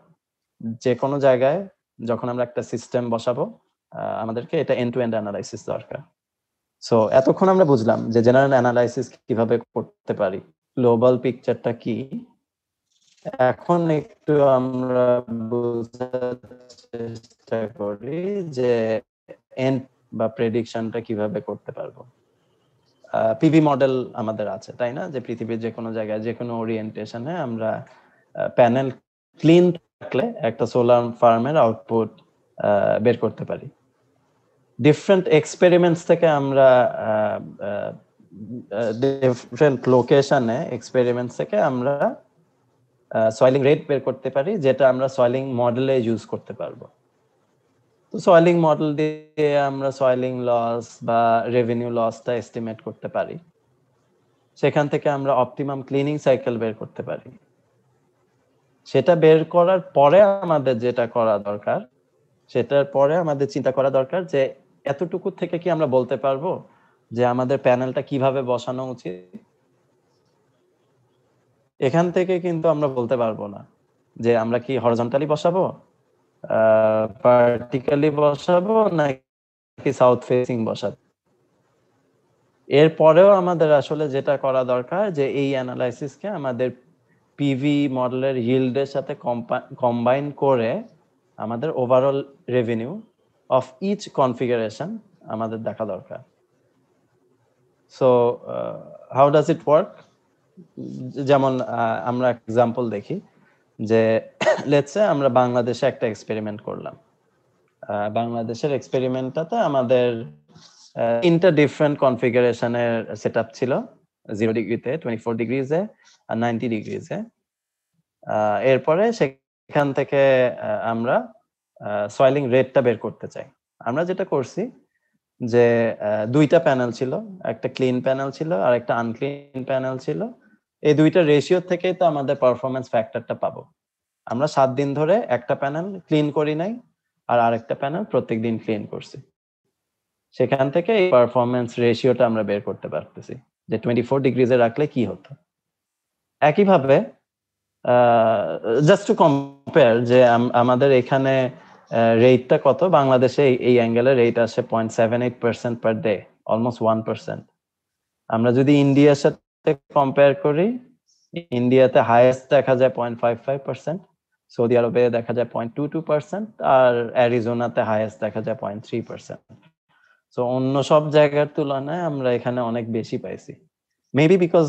যে কোনো জায়গায় যখন আমরা একটা সিস্টেম বসাবো, আমাদেরকে এটা এন্ড টু এন্ড অ্যানালাইসিস দরকার। সো এতক্ষণ আমরা বুঝলাম যে জেনারেল অ্যানালাইসিস কিভাবে করতে পারি, গ্লোবাল পিকচারটা কি। এখন একটু আমরা বোঝার চেষ্টা করি যে এন্ড বা প্রেডিকশনটা কিভাবে করতে পারবো। পিভি মডেল আমাদের আছে, তাই না? যে পৃথিবীর যে কোনো জায়গায় যে কোনো ওরিয়েন্টেশনে আমরা প্যানেল ক্লিন থাকলে একটা সোলার ফার্মের আউটপুট বের করতে পারি। ডিফারেন্ট এক্সপেরিমেন্টস থেকে আমরা ডিফারেন্ট লোকেশনে এক্সপেরিমেন্টস থেকে আমরা সয়েলিং রেট বের করতে পারি, যেটা আমরা সয়েলিং মডেলে ইউজ করতে পারবো। তো সয়েলিং মডেল দিয়ে আমরা সয়েলিং লস বা রেভিনিউ লসটা এস্টিমেট করতে পারি। সেখান থেকে আমরা অপটিমাম ক্লিনিং সাইকেল বের করতে পারি। সেটা বের করার পরে আমাদের যেটা করা দরকার, সেটার পরে আমাদের চিন্তা করা দরকার যে এতটুকু থেকে কি আমরা বলতে পারবো যে আমাদের প্যানেলটা কিভাবে বসানো উচিত। এখান থেকে কিন্তু আমরা বলতে পারবো না যে আমরা কি হরিজন্টালি বসাবো, ভার্টিক্যালি বসাবো, নাকি সাউথ ফেসিং বসাবো। এরপরেও আমাদের আসলে যেটা করা দরকার যে এই অ্যানালাইসিসকে আমাদের পিভি মডেলের yield-এর সাথে কম্বাইন করে আমাদের overall revenue of each configuration আমাদের দেখা দরকার। So how does it work? যেমন আমরা এক্সাম্পল দেখি যে লেটস সে আমরা বাংলাদেশে একটা এক্সপেরিমেন্ট করলাম। বাংলাদেশের এক্সপেরিমেন্টটাতে আমাদের তিনটা ডিফারেন্ট কনফিগারেশনের সেটআপ ছিল, 0 ডিগ্রিতে, 24 ডিগ্রিজে আর 90 ডিগ্রিজে। এরপরে সেখান থেকে আমরা সয়েলিং রেটটা বের করতে চাই। আমরা যেটা করছি যে দুইটা প্যানেল ছিল, একটা ক্লিন প্যানেল ছিল আর একটা আনক্লিন প্যানেল ছিল। এই দুইটা রেশিও থেকেই তো আমাদের পারফরম্যান্স ফ্যাক্টরটা পাবো। আমরা 7 দিন ধরে একটা প্যানেল ক্লিন করি নাই আর আরেকটা প্যানেল প্রত্যেকদিন ক্লিন করছি। সেখান থেকে এই পারফরম্যান্স রেশিওটা আমরা বের করতে পারতেছি যে 24 ডিগ্রিজে রাখলে কি হতো। একইভাবে জাস্ট টু কম্পেয়ার যে আমাদের এখানে রেটটা কত, বাংলাদেশে এই অ্যাঙ্গেলের রেট আসে 0.78% পার ডে, অলমোস্ট 1%। আমরা যদি ইন্ডিয়ার সাথে কম্পেয়ার করি, ইন্ডিয়াতে হাইয়েস্ট দেখা যায় 0.55%, সৌদি আরবে দেখা যায় 0.22%, আর অ্যারিজোনাতে হাইয়েস্ট দেখা যায় 0.3%। সো অন্য সব জায়গার তুলনায় আমরা এখানে অনেক বেশি পাইছি। Maybe because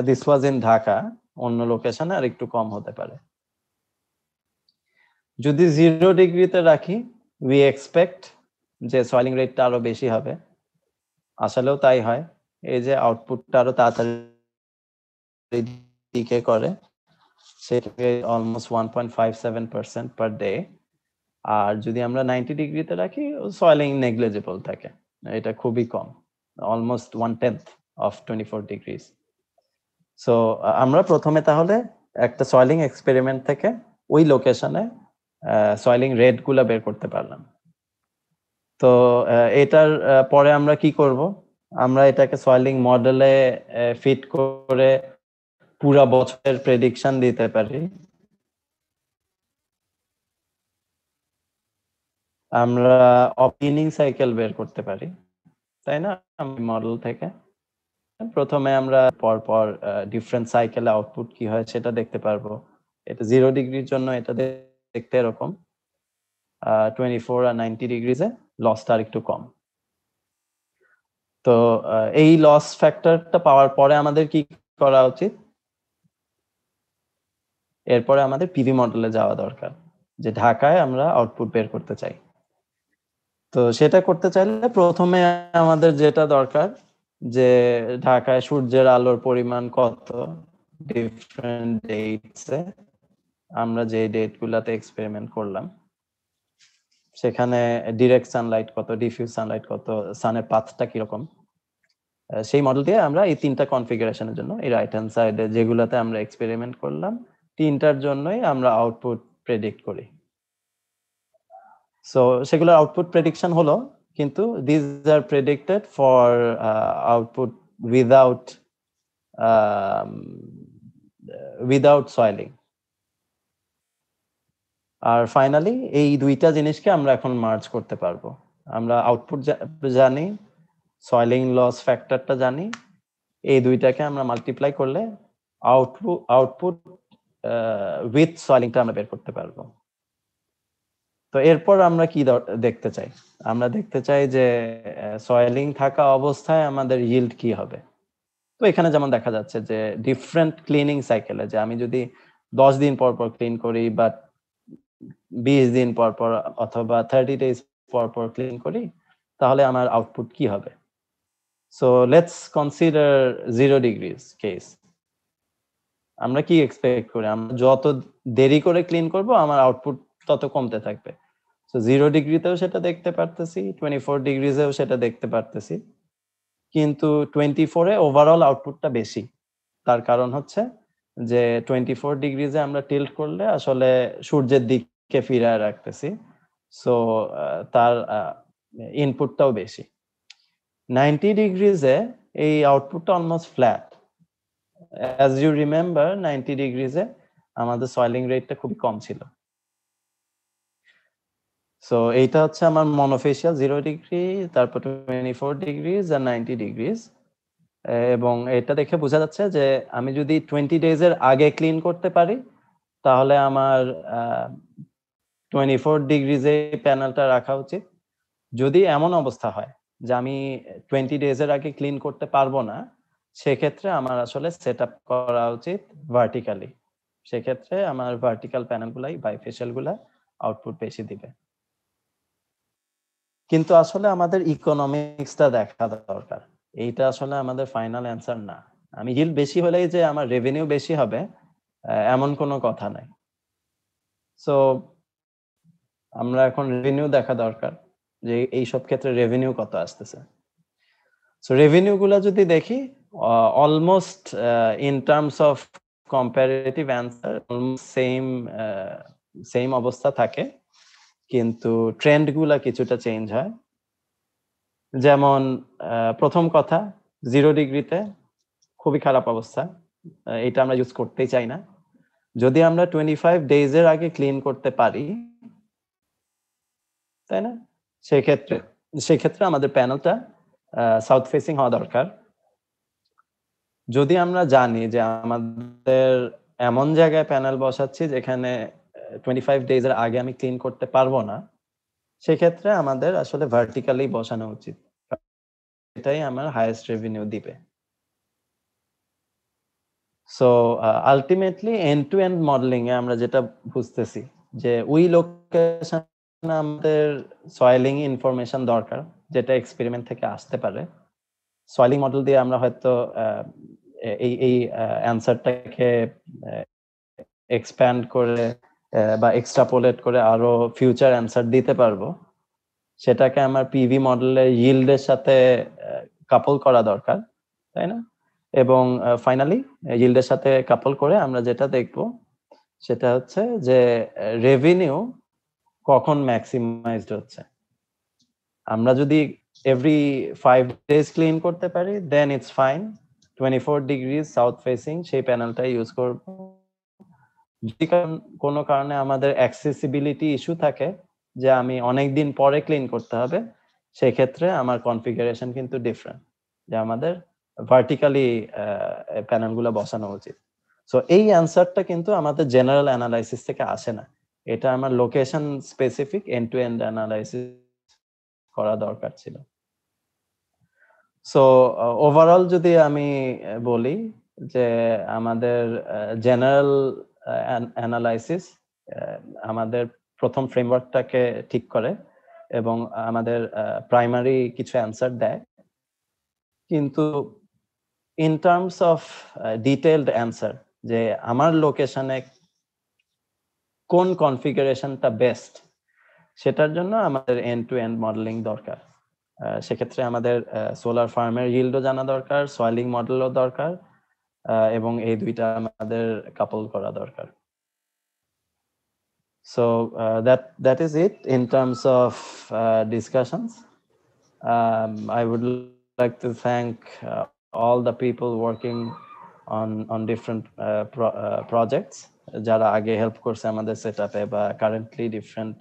this was in Dhaka, অন্য লোকেশনে আর একটু কম হতে পারে। যদি 0 ডিগ্রিতে রাখি, উই এক্সপেক্ট যে সয়েলিং রেটটা আরো বেশি হবে। আসলেও তাই হয়। এই যে আউটপুটটা আরো তাড়াতাড়ি ডিকে করে, সেটাকে অলমোস্ট 1.57% পার ডে। আর যদি আমরা 90 ডিগ্রিতে রাখি, সয়েলিং নেগলিজিবল থাকে, এটা খুবই কম, অলমোস্ট 1/10 অফ 24 ডিগ্রিজ। সো আমরা প্রথমে তাহলে একটা সয়েলিং এক্সপেরিমেন্ট থেকে ওই লোকেশনে সয়েলিং রেট গুলা বের করতে পারলাম। তো এটার পরে আমরা কি করব? আমরা এটাকে সয়েলিং মডেলে ফিট করে পুরা বছরের প্রেডিকশন দিতে পারি। আমরা অপটিনিং সাইকেল বের করতে পারি, তাই না? মডেল থেকে প্রথমে আমরা পরপর ডিফারেন্ট সাইকেলে আউটপুট কি হয় সেটা দেখতে পারবো। এটা 0 ডিগ্রির জন্য এটা দেখতে এরকম, 24 আর 90 ডিগ্রিজে লসটা আর একটু কম। তো এই লস ফ্যাক্টরটা পাওয়ার পরে আমাদের কি করা উচিত? এরপরে আমাদের পিভি মডেলে যাওয়া দরকার, যে ঢাকায় আমরা আউটপুট বের করতে চাই। তো সেটা করতে চাইলে প্রথমে আমাদের যেটা দরকার যে ঢাকায় সূর্যের আলোর পরিমাণ কত ডিফারেন্ট ডেটসে, আমরা যে ডেট গুলাতে এক্সপেরিমেন্ট করলাম সেখানে ডিরেক্ট সানলাইট কত, ডিফিউজ সানলাইট কত, সানের পাথটা কিরকম, সেই মডেল দিয়ে আমরা এই তিনটা কনফিগারেশনের জন্য এই রাইট হ্যান্ড সাইডে যেগুলাতে আমরা এক্সপেরিমেন্ট করলাম তিনটার জন্যই আমরা আউটপুট প্রেডিক্ট করি। সো সেগুলোর আউটপুট প্রেডিকশন হলো, কিন্তু this are predicted for output without soiling. আর ফাইনালি এই দুইটা জিনিসকে আমরা এখন মার্জ করতে পারবো। আমরা আউটপুট জানি, সয়েলিং লস ফ্যাক্টরটা জানি, এই দুইটাকে আমরা মাল্টিপ্লাই করলে আউটপুট উইথ সয়েলিংটা আমরা বের করতে পারবো। তো এরপর আমরা কি দেখতে চাই? আমরা দেখতে চাই যে সয়েলিং থাকা অবস্থায় আমাদের yield কি হবে। তো এখানে যেমন দেখা যাচ্ছে যে ডিফারেন্ট ক্লিনিং সাইকেলে, যে আমি যদি 10 দিন পর পর ক্লিন করি বা 20 দিন পর পর অথবা 30 ডেজ পর পর ক্লিন করি, তাহলে আমার আউটপুট কি হবে? So let's consider 0 degrees case. আমরা কি এক্সপেক্ট করি? আমরা যত দেরি করে ক্লিন করব আমার আউটপুট তত কমতে থাকবে। সো 0 ডিগ্রিতেও সেটা দেখতে পারতেছি, 24 ডিগ্রিজেও সেটা দেখতে পারতেছি, কিন্তু 24 এ ওভারঅল আউটপুটটা বেশি। তার কারণ হচ্ছে যে 24 ডিগ্রিজে আমরা টিল্ট করলে আসলে সূর্যের দিকে ফিরায় রাখতেছি, সো তার ইনপুটটাও বেশি। 90 ডিগ্রিজে এই আউটপুটটা almost flat. As you remember 90 ডিগ্রিজে আমাদের সয়েলিং রেটটা খুবই কম ছিল। সো এইটা হচ্ছে আমার মনোফেশিয়াল 0 ডিগ্রি, তারপর 24 ডিগ্রিজ আর 90 ডিগ্রিজ। এবং এটা দেখে বোঝা যাচ্ছে যে আমি যদি 20 ডেজের আগে ক্লিন করতে পারি, তাহলে আমার 24 ডিগ্রিজে প্যানেলটা রাখা উচিত। যদি এমন অবস্থা হয় যে আমি 20 ডেজের আগে ক্লিন করতে পারবো না, সেক্ষেত্রে আমার আসলে সেট আপ করা উচিত ভার্টিক্যালি। সেক্ষেত্রে আমার ভার্টিক্যাল প্যানেলগুলাই বাইফেশিয়ালগুলা আউটপুট বেশি দিবে। কিন্তু আসলে আমাদের ইকোনমিক্সটা দেখা দরকার। এইটা আসলে আমাদের ফাইনাল অ্যান্সার না। আমি yield বেশি হলেই যে আমার রেভিনিউ বেশি হবে এমন কোনো কথা নাই। সো আমরা এখন রেভিনিউ দেখা দরকার যে এই সব ক্ষেত্রে রেভিনিউ কত আসতেছে। সো রেভিনিউ গুলা যদি দেখি, almost in terms of comparative answer same অবস্থা থাকে, কিন্তু ট্রেন্ড গুলা কিছুটা চেঞ্জ হয়। যেমন প্রথম কথা, 0 ডিগ্রিতে খুবই খারাপ অবস্থা, এটা আমরা ইউজ করতেই চাই না। যদি আমরা 25 ডেজের আগে ক্লিন করতে পারি, তাই না, সেক্ষেত্রে আমাদের প্যানেলটা সাউথ ফেসিং হওয়া দরকার। যদি আমরা জানি যে আমাদের এমন জায়গায় প্যানেল বসাচ্ছি যেখানে 25 ডেজের আগে আমি ক্লিন করতে পারবো না, সেক্ষেত্রে আমাদের আসলে ভার্টিক্যালি বসানো উচিত। এটাই আমার হাইয়েস্ট রেভিনিউ দিবে। So ultimately end to end modelling এ আমরা যেটা বুঝতেছি যে ওই লোকেশনে আমাদের সয়েলিং ইনফরমেশন দরকার, যেটা এক্সপেরিমেন্ট থেকে আসতে পারে। সয়েলিং মডেল দিয়ে আমরা হয়তো এই অ্যান্সারটাকে এক্সপ্যান্ড করে বা এক্সট্রাপোলেট করে আরো ফিউচার অ্যান্সার দিতে পারবো। সেটাকে আমার পিভি মডেলের yield-এর সাথে কাপল করা দরকার, তাই না? এবং ফাইনালি yield-এর সাথে কাপল করে আমরা যেটা দেখব সেটা হচ্ছে যে রেভিনিউ কখন ম্যাক্সিমাইজড হচ্ছে। আমরা যদি এভরি 5 ডেজ ক্লিন করতে পারি, then it's fine. 24 degrees south facing সেই প্যানেলটা ইউজ করব। যদি কোনো কারণে আমাদের অ্যাক্সেসিবিলিটি ইস্যু থাকে যে আমি অনেকদিন পরে ক্লিন করতে হবে, সেক্ষেত্রে আমার কনফিগারেশন কিন্তু ডিফারেন্ট, যে আমাদের ভার্টিক্যালি প্যানেলগুলো বসানো উচিত। সো এই অ্যান্সারটা কিন্তু আমাদের জেনারেল অ্যানালাইসিস থেকে আসে না, এটা আমার location specific end to end analysis করা দরকার ছিল। সো ওভারঅল যদি আমি বলি যে আমাদের জেনারেল অ্যানালাইসিস আমাদের প্রথম ফ্রেমওয়ার্কটাকে ঠিক করে এবং আমাদের প্রাইমারি কিছু অ্যান্সার দেয়, কিন্তু in terms of detailed answer যে আমার লোকেশনে কোন কনফিগারেশনটা বেস্ট, সেটার জন্য আমাদের এন্ড টু এন্ড মডেলিং দরকার। সেক্ষেত্রে আমাদের সোলার ফার্মের yield-ও জানা দরকার, সয়েলিং মডেলও দরকার, এবং এই দুইটা আমাদের কাপল করা দরকার। So that is it in terms of discussions. I would like to thank all the people working on different projects যারা আগে হেল্প করছে আমাদের সেটআপে বা কারেন্টলি ডিফারেন্ট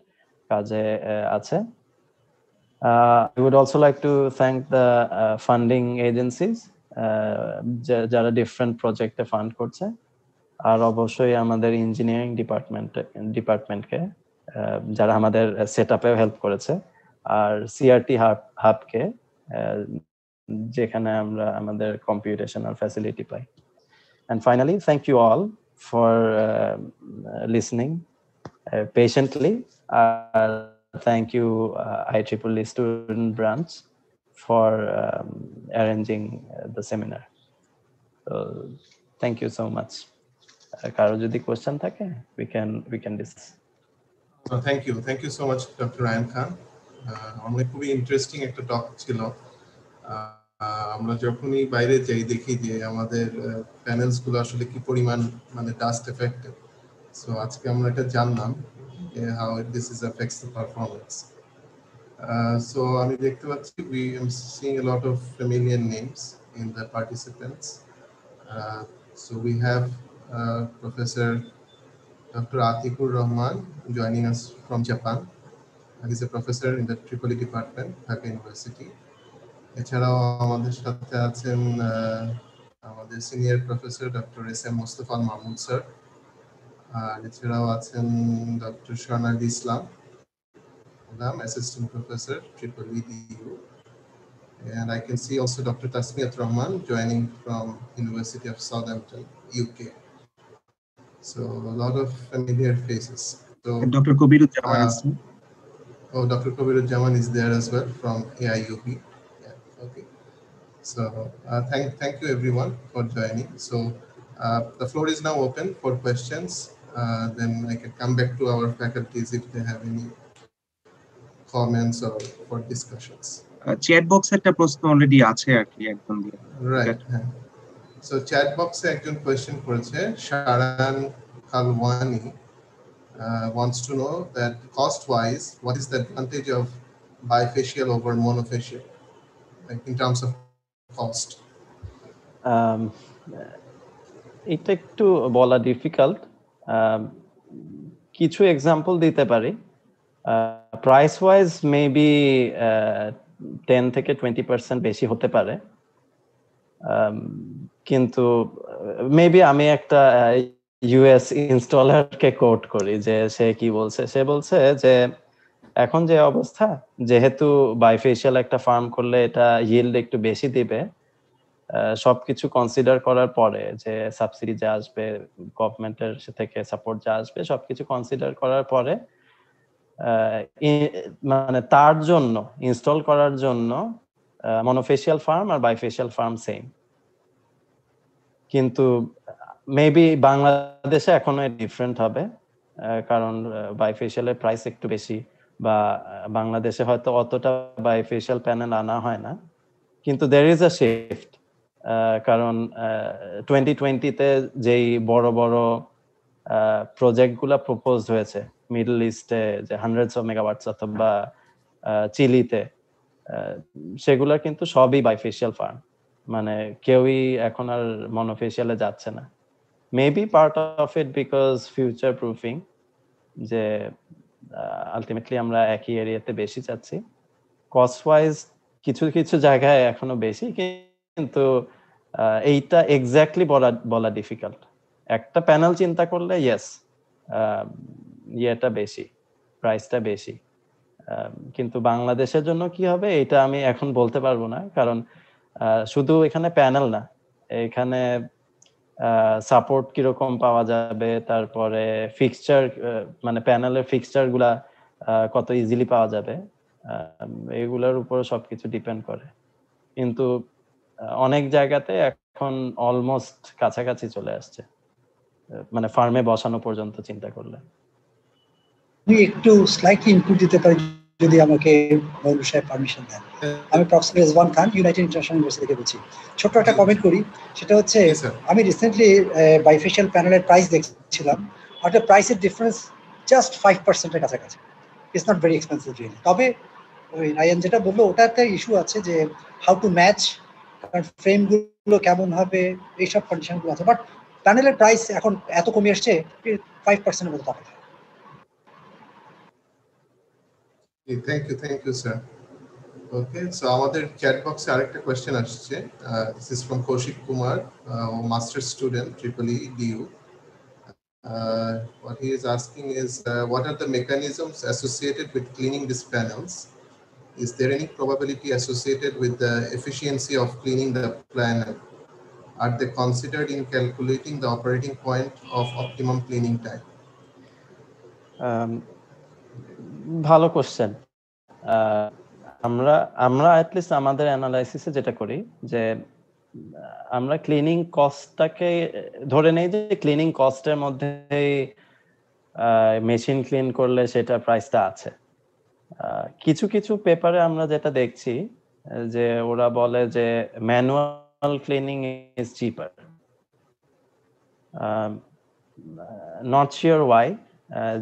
কাজে আছে। I would also like to thank the funding agencies যারা different প্রজেক্টে fund করছে, আর অবশ্যই আমাদের ইঞ্জিনিয়ারিং ডিপার্টমেন্টকে। যারা আমাদের সেটআপেও হেল্প করেছে, আর সিআরটি হাবকে যেখানে আমরা আমাদের computational facility pi. And finally, thank you all for listening patiently. Thank you IEEE student branch for arranging the seminar. So thank you so much. কারো যদি কোশ্চেন থাকে we can discuss. Thank you so much, Dr. Ryan Khan. অনেক খুবই interesting একটা টক ছিল। আমরা যখনই বাইরে যাই দেখি যে আমাদের প্যানেলস গুলো আসলে কি পরিমাণ মানে ডাস্ট এফেক্টেড। সো আজকে আমরা এটা জানলাম how this is affects the performance. So আমি দেখতে পাচ্ছি we am seeing a lot of familiar names in the participants. So we have Professor Dr. Atikur Rahman joining us from Japan. He's a professor in the EEE department, Dhaka University. এছাড়াও আমাদের সাথে আছেন আমাদের senior professor doctor S M. Mostafa Mahmud sir, আর এছাড়াও আছেন doctor Shornali Islam, assistant professor, EEE DU. And I can see also Dr. Tasmiyat Rahman joining from University of Southampton, UK. So a lot of familiar faces. So and Dr. Kobiruজ্জামান Dr. Kobiruজ্জামান is there as well from AIUB. Okay, so thank you everyone for joining. So the floor is now open for questions. Then I can come back to our faculties if they have any comments or for discussions. Chat box একটা প্রশ্ন already আছে আর কি একদম দিয়ে। Right. So chat box এ একজন question করেছে, Sharan Kalwani wants to know that cost wise what is the advantage of bifacial over monofacial, like in terms of cost? এটা একটু বলা ডিফিকাল্ট। কিছু এক্সাম্পল দিতে পারি। প্রাইস ওয়াইজ মেবি 10 থেকে 20% বেশি হতে পারে, কিন্তু মেবি আমি একটা ইউএস ইনস্টলারকে কোট করি যে সে কি বলছে, সে বলছে যে এখন যে অবস্থা, যেহেতু বাইফেশিয়াল একটা ফার্ম করলে এটা yield একটু বেশি দিবে, সবকিছু কনসিডার করার পরে যে সাবসিডি যা আসবে, গভর্নমেন্টের থেকে সাপোর্ট যা আসবে, সবকিছু কনসিডার করার পরে মানে তার জন্য ইনস্টল করার জন্য মনোফেশিয়াল ফার্ম আর বাইফেশিয়াল ফার্ম সেম। কিন্তু মেবি বাংলাদেশে এখনো ডিফারেন্ট হবে, কারণ বাইফেশিয়ালের প্রাইস একটু বেশি, বা বাংলাদেশে হয়তো অতটা বাইফেশিয়াল প্যানেল আনা হয় না, কিন্তু there is a shift, কারণ 2020-তে যেই বড় বড় প্রজেক্টগুলো প্রপোজ হয়েছে মিডল ইস্টে, যে হান্ড্রেডস অফ মেগাওয়াটস অথবা চিলিতে, সেগুলো কিন্তু সবই বাইফেশিয়াল ফার্ম, মানে কেউই এখন আর মনোফেশিয়ালে যাচ্ছে না। Maybe part of it because future proofing, যে আলটিমেটলি আমরা একই এরিয়াতে বেশি চাচ্ছি। কস্ট ওয়াইজ কিছু কিছু জায়গায় এখনো বেশি, কিন্তু এইটা এক্স্যাক্টলি বলা ডিফিকাল্ট। একটা প্যানেল চিন্তা করলে ইয়েস ইয়েটা বেশি, প্রাইসটা বেশি, কিন্তু বাংলাদেশের জন্য কি হবে এটা আমি এখন বলতে পারবো না, কারণ শুধু এখানে প্যানেল না, এখানে সাপোর্ট কিরকম পাওয়া যাবে, তারপরে ফিক্সচার, মানে প্যানেলের ফিক্সচার গুলা কত ইজিলি পাওয়া যাবে, এগুলোর উপর সবকিছু ডিপেন্ড করে। কিন্তু অনেক জায়গাতে এখন অলমোস্ট কাছাকাছি চলে আসছে, মানে ফার্মে বসানো পর্যন্ত চিন্তা করলে। আমি একটু স্লাইটলি ইনপুট দিতে পারি যদি আমাকে মৌলভী সাহেব পারমিশন দেন। আমি প্রফেসর রেজওয়ান খান, ইউনাইটেড ইন্টারন্যাশনাল ইউনিভার্সিটি থেকে বলছি। ছোট্ট একটা কমেন্ট করি, সেটা হচ্ছে আমি রিসেন্টলি বাইফেশিয়াল প্যানেলের প্রাইস দেখছিলাম, আর দ্য প্রাইসের ডিফারেন্স জাস্ট 5% এর কাছাকাছি। It's not very expensive really. তবে ওই রায়ান যেটা বললো ওটাতে ইস্যু আছে যে হাউ টু ম্যাচ, কারণ ফ্রেমগুলো কেমন হবে, এইসব কন্ডিশনগুলো আছে। বাট প্যানেলের প্রাইস এখন এত কমে আসছে, 5% মতো তফাৎ। Thank you, sir. Okay, so আমাদের চ্যাট বক্সে আরেকটা কোয়েশ্চেন আসছে। This is from Kaushik Kumar, master student, EEE DU. What he is asking is, what are the mechanisms associated with cleaning these panels? Is there any probability associated with the efficiency of cleaning the panel? Are they considered in calculating the operating point of optimum cleaning time? ভালো question. আমরা আমরা at least আমাদের অ্যানালাইসিসে যেটা করি যে আমরা cleaning কস্টটাকে ধরে নেই যে ক্লিনিং কস্টের মধ্যে মেশিন ক্লিন করলে সেটা প্রাইসটা আছে। কিছু কিছু পেপারে আমরা যেটা দেখছি যে ওরা বলে যে manual cleaning is cheaper. Not sure why.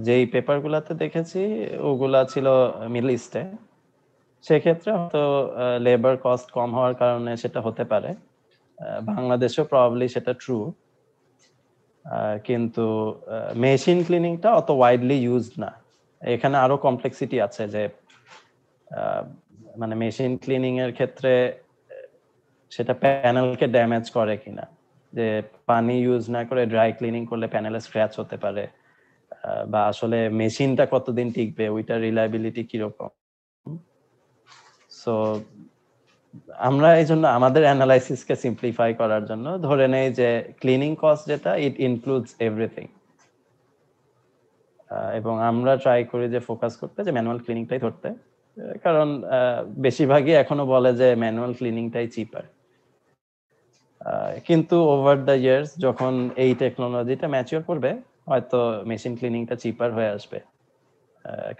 যেই পেপারগুলোতে দেখেছি ওগুলা ছিল মিডল ইস্টে, সেক্ষেত্রে হয়তো লেবার কস্ট কম হওয়ার কারণে সেটা হতে পারে। বাংলাদেশেও প্রবাবলি সেটা ট্রু, কিন্তু মেশিন ক্লিনিংটা অত ওয়াইডলি ইউজড না। এখানে আরো কমপ্লেক্সিটি আছে যে মানে মেশিন ক্লিনিং এর ক্ষেত্রে সেটা প্যানেলকে ড্যামেজ করে কিনা, যে পানি ইউজ না করে ড্রাই ক্লিনিং করলে প্যানেলে স্ক্র্যাচ হতে পারে, বা আসলে মেশিনটা কতদিন টিকবে, ওইটার রিলায়েবিলিটি কিরকম। সো আমরা এই জন্য আমাদের অ্যানালাইসিসকে সিম্পলিফাই করার জন্য ধরে নেই যে ক্লিনিং কস্ট যেটা ইট ইনক্লুডস এভরিথিং, এবং আমরা ট্রাই করি যে ফোকাস করতে যে ম্যানুয়াল ক্লিনিংটাই ধরতে, কারণ বেশিরভাগই এখনো বলে যে ম্যানুয়াল ক্লিনিংটাই চিপার। কিন্তু ওভার দ্য ইয়ার্স যখন এই টেকনোলজিটা ম্যাচিওর করবে হয়তো মেশিন ক্লিনিংটা চিপার হয়ে আসবে,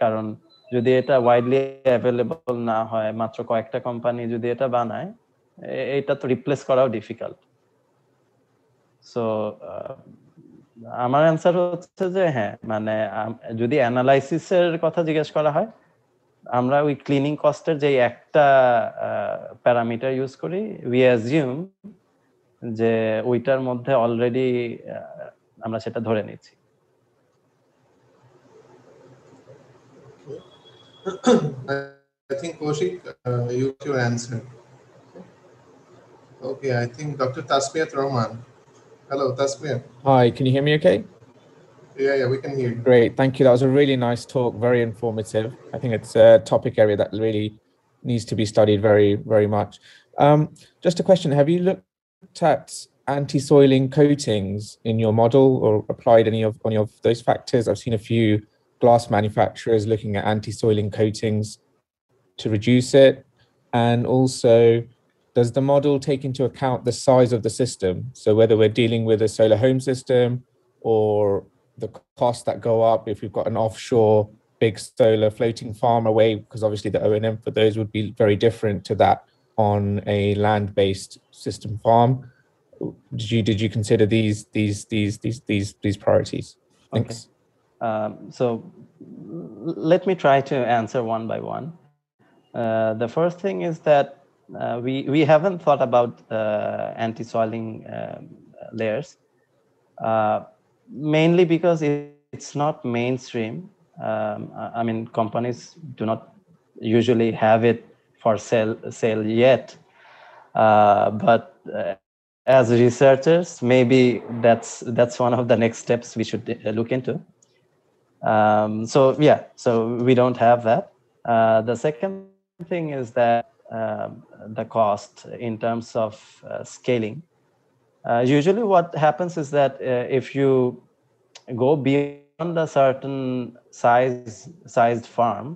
কারণ যদি এটা ওয়াইডলি অ্যাভেলেবল না হয়, মাত্র কয়েকটা কোম্পানি যদি এটা বানায়, এটা তো রিপ্লেস করাও ডিফিকাল্ট। সো আমার অ্যান্সার হচ্ছে যে হ্যাঁ, মানে যদি অ্যানালাইসিসের কথা জিজ্ঞেস করা হয়, আমরা ওই ক্লিনিং কস্টের যে একটা প্যারামিটার ইউজ করি, উই অ্যাজিউম যে ওইটার মধ্যে অলরেডি আমরা সেটা ধরে নিচ্ছি। I think Kaushik, you have your answer. Okay, I think Dr. Tasmiyat Rahman. Hello, Tasmiyat. Hi, can you hear me okay? Yeah, we can hear you. Great, thank you. That was a really nice talk, very informative. I think it's a topic area that really needs to be studied very, very much. Just a question, have you looked at anti-soiling coatings in your model or applied any of those factors? I've seen a few glass manufacturers looking at anti-soiling coatings to reduce it. And also, does the model take into account the size of the system? So whether we're dealing with a solar home system or the costs that go up if we've got an offshore big solar floating farm away, because obviously the O&M for those would be very different to that on a land-based system farm. Did you consider these priorities? Thanks. Okay. So let me try to answer one by one. The first thing is that we haven't thought about anti-soiling layers, mainly because it's not mainstream. I mean, companies do not usually have it for sale yet, but as researchers, maybe that's one of the next steps we should look into. So we don't have that. The second thing is that the cost in terms of scaling. Usually what happens is that if you go beyond a certain sized farm,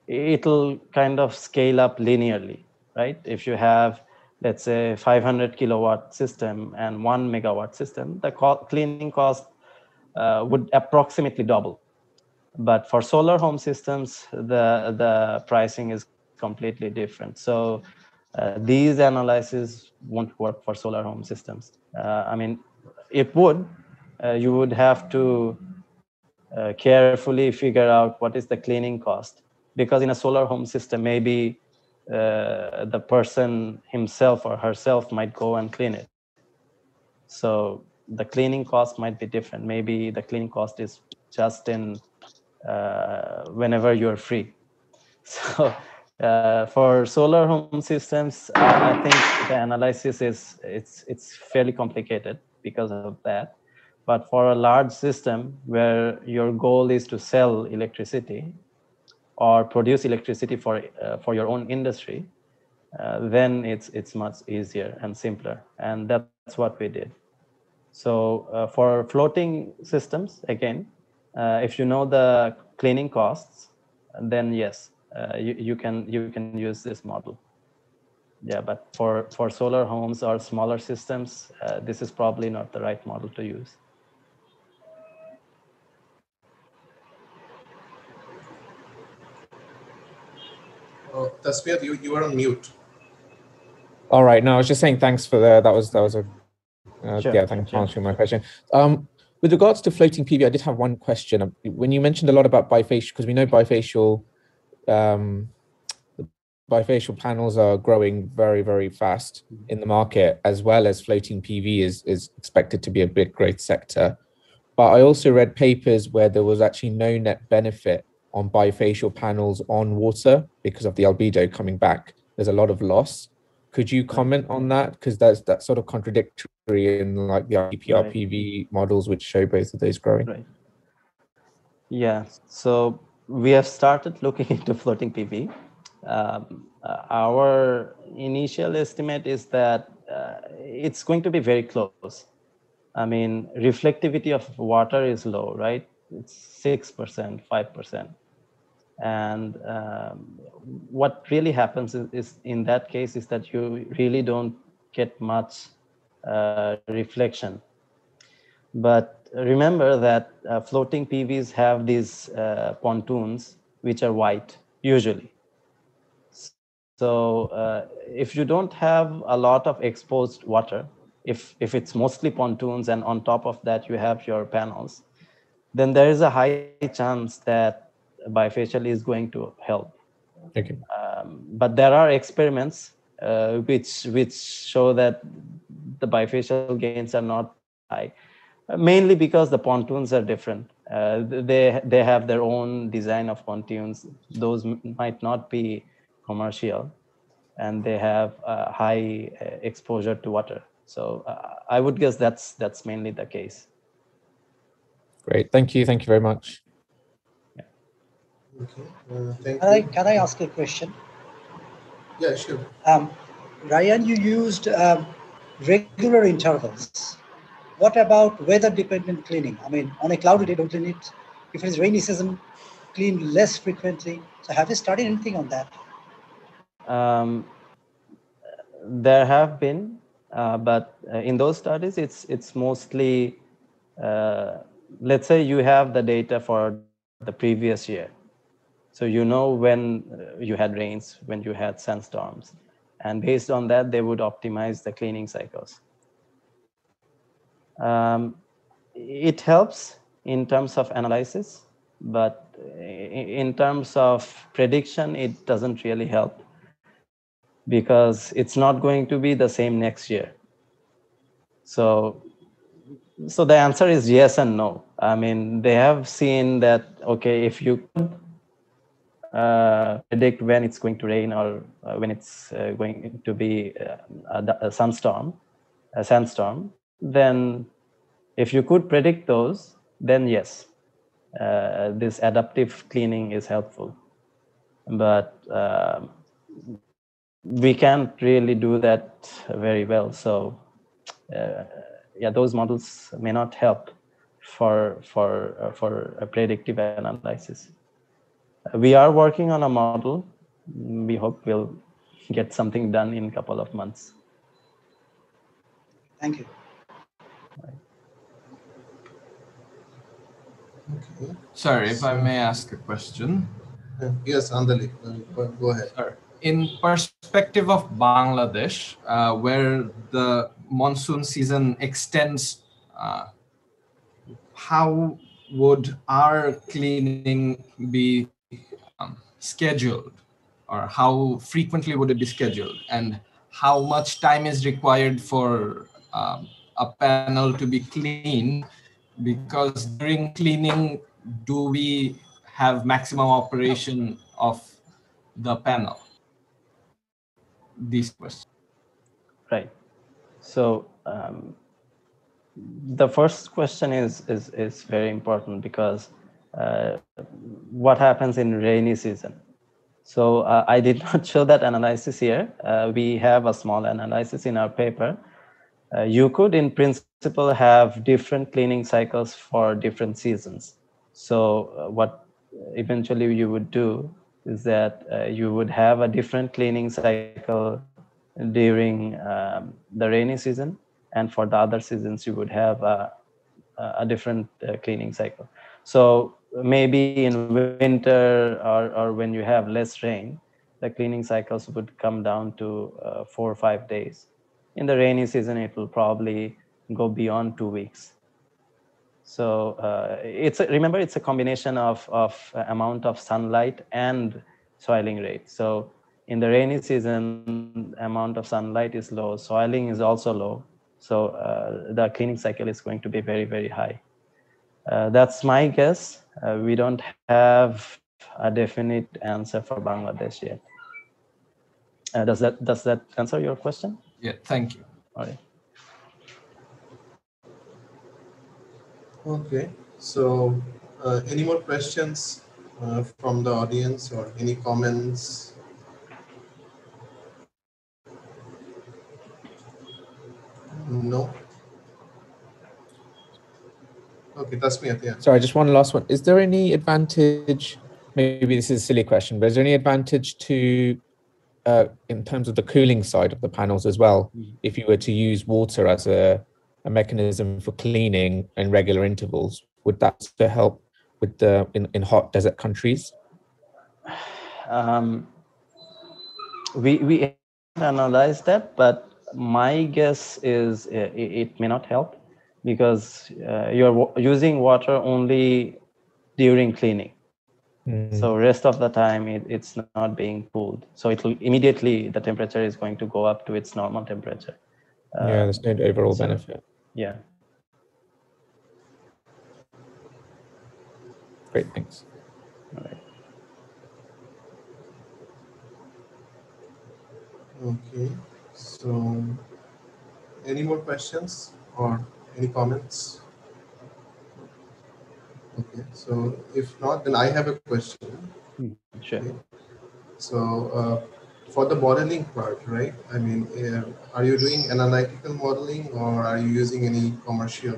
it'll kind of scale up linearly, right? If you have, let's say, 500 kilowatt system and 1 megawatt system, the cleaning cost would approximately double. But for solar home systems, the pricing is completely different. So these analyses won't work for solar home systems. I mean, it would. You would have to carefully figure out what is the cleaning cost, because in a solar home system, maybe the person himself or herself might go and clean it. So the cleaning cost might be different. Maybe the cleaning cost is just in whenever you're free. So for solar home systems, I think the analysis it's fairly complicated because of that. But for a large system where your goal is to sell electricity or produce electricity for your own industry, then it's much easier and simpler. And that's what we did. So for floating systems, again, if you know the cleaning costs, then yes, you can use this model. Yeah, but for solar homes or smaller systems, this is probably not the right model to use. Oh, Tasmiyat, you are on mute. All right. No, I was just saying thanks for that was a Sure, yeah, thanks for answering my question. With regards to floating PV, I did have one question. When you mentioned a lot about bifacial, because we know bifacial panels are growing very, very fast in the market, as well as floating PV is expected to be a big growth sector. But I also read papers where there was actually no net benefit on bifacial panels on water because of the albedo coming back. There's a lot of loss. Could you comment on that? Because that's sort of contradictory in like the IPRPV models, which show both of those growing. Right. Yeah. So we have started looking into floating PV. Our initial estimate is that it's going to be very close. I mean, reflectivity of water is low, right? It's 6%, 5%. And what really happens is in that case is that you really don't get much reflection. But remember that floating PVs have these pontoons, which are white, usually. So if you don't have a lot of exposed water, if it's mostly pontoons and on top of that you have your panels, then there is a high chance that bifacial is going to help. Okay. But there are experiments which show that the bifacial gains are not high, mainly because the pontoons are different. They have their own design of pontoons. Those might not be commercial, and they have high exposure to water. So I would guess that's mainly the case. Great, thank you very much. Yeah. Okay, thank you. Can I ask a question? Yeah, sure. Ryan, you used regular intervals. What about weather-dependent cleaning? I mean, on a cloudy day, don't clean it. If it's rainy season, clean less frequently. So have you studied anything on that? There have been, but in those studies, it's mostly, let's say you have the data for the previous year. So you know when you had rains, when you had sandstorms. And based on that, they would optimize the cleaning cycles. It helps in terms of analysis, but in terms of prediction, it doesn't really help, because it's not going to be the same next year. So the answer is yes and no. I mean, they have seen that, okay, if you could predict when it's going to rain or when it's going to be a sandstorm, then if you could predict those, then yes, this adaptive cleaning is helpful. But we can't really do that very well. So yeah, those models may not help for a predictive analysis. We are working on a model. We hope we'll get something done in a couple of months. Thank you. Okay. Sorry, if I may ask a question. Yes, Andali, go ahead. Sorry. In perspective of Bangladesh, where the monsoon season extends, how would our cleaning be scheduled, or how frequently would it be scheduled, and how much time is required for a panel to be cleaned? Because during cleaning, do we have maximum operation of the panel? These questions. Right. So the first question is very important because what happens in rainy season? So I did not show that analysis here. We have a small analysis in our paper. You could, in principle, have different cleaning cycles for different seasons. So what eventually you would do is that you would have a different cleaning cycle during the rainy season, and for the other seasons you would have a different cleaning cycle. So maybe in winter or when you have less rain, the cleaning cycles would come down to 4 or 5 days. In the rainy season, it will probably go beyond 2 weeks. So remember, it's a combination of amount of sunlight and soiling rate. So in the rainy season, amount of sunlight is low, soiling is also low. So the cleaning cycle is going to be very, very high. That's my guess. We don't have a definite answer for Bangladesh yet. Does that answer your question? Yeah, thank you. All right. Okay, so any more questions from the audience or any comments? No. Okay, that's me. Yeah. Sorry, just one last one. Is there any advantage? Maybe this is a silly question, but is there any advantage to in terms of the cooling side of the panels as well, if you were to use water as a mechanism for cleaning in regular intervals? Would that help with the in hot desert countries? We analyzed that, but my guess is it may not help because you're using water only during cleaning. So rest of the time it's not being cooled. So it will immediately, the temperature is going to go up to its normal temperature. Yeah, there's no overall benefit. Yeah. Great, thanks. All right. Okay, so any more questions or any comments? Okay, so if not, then I have a question. Sure. Okay. So for the modeling part, right? I mean, are you doing analytical modeling or are you using any commercial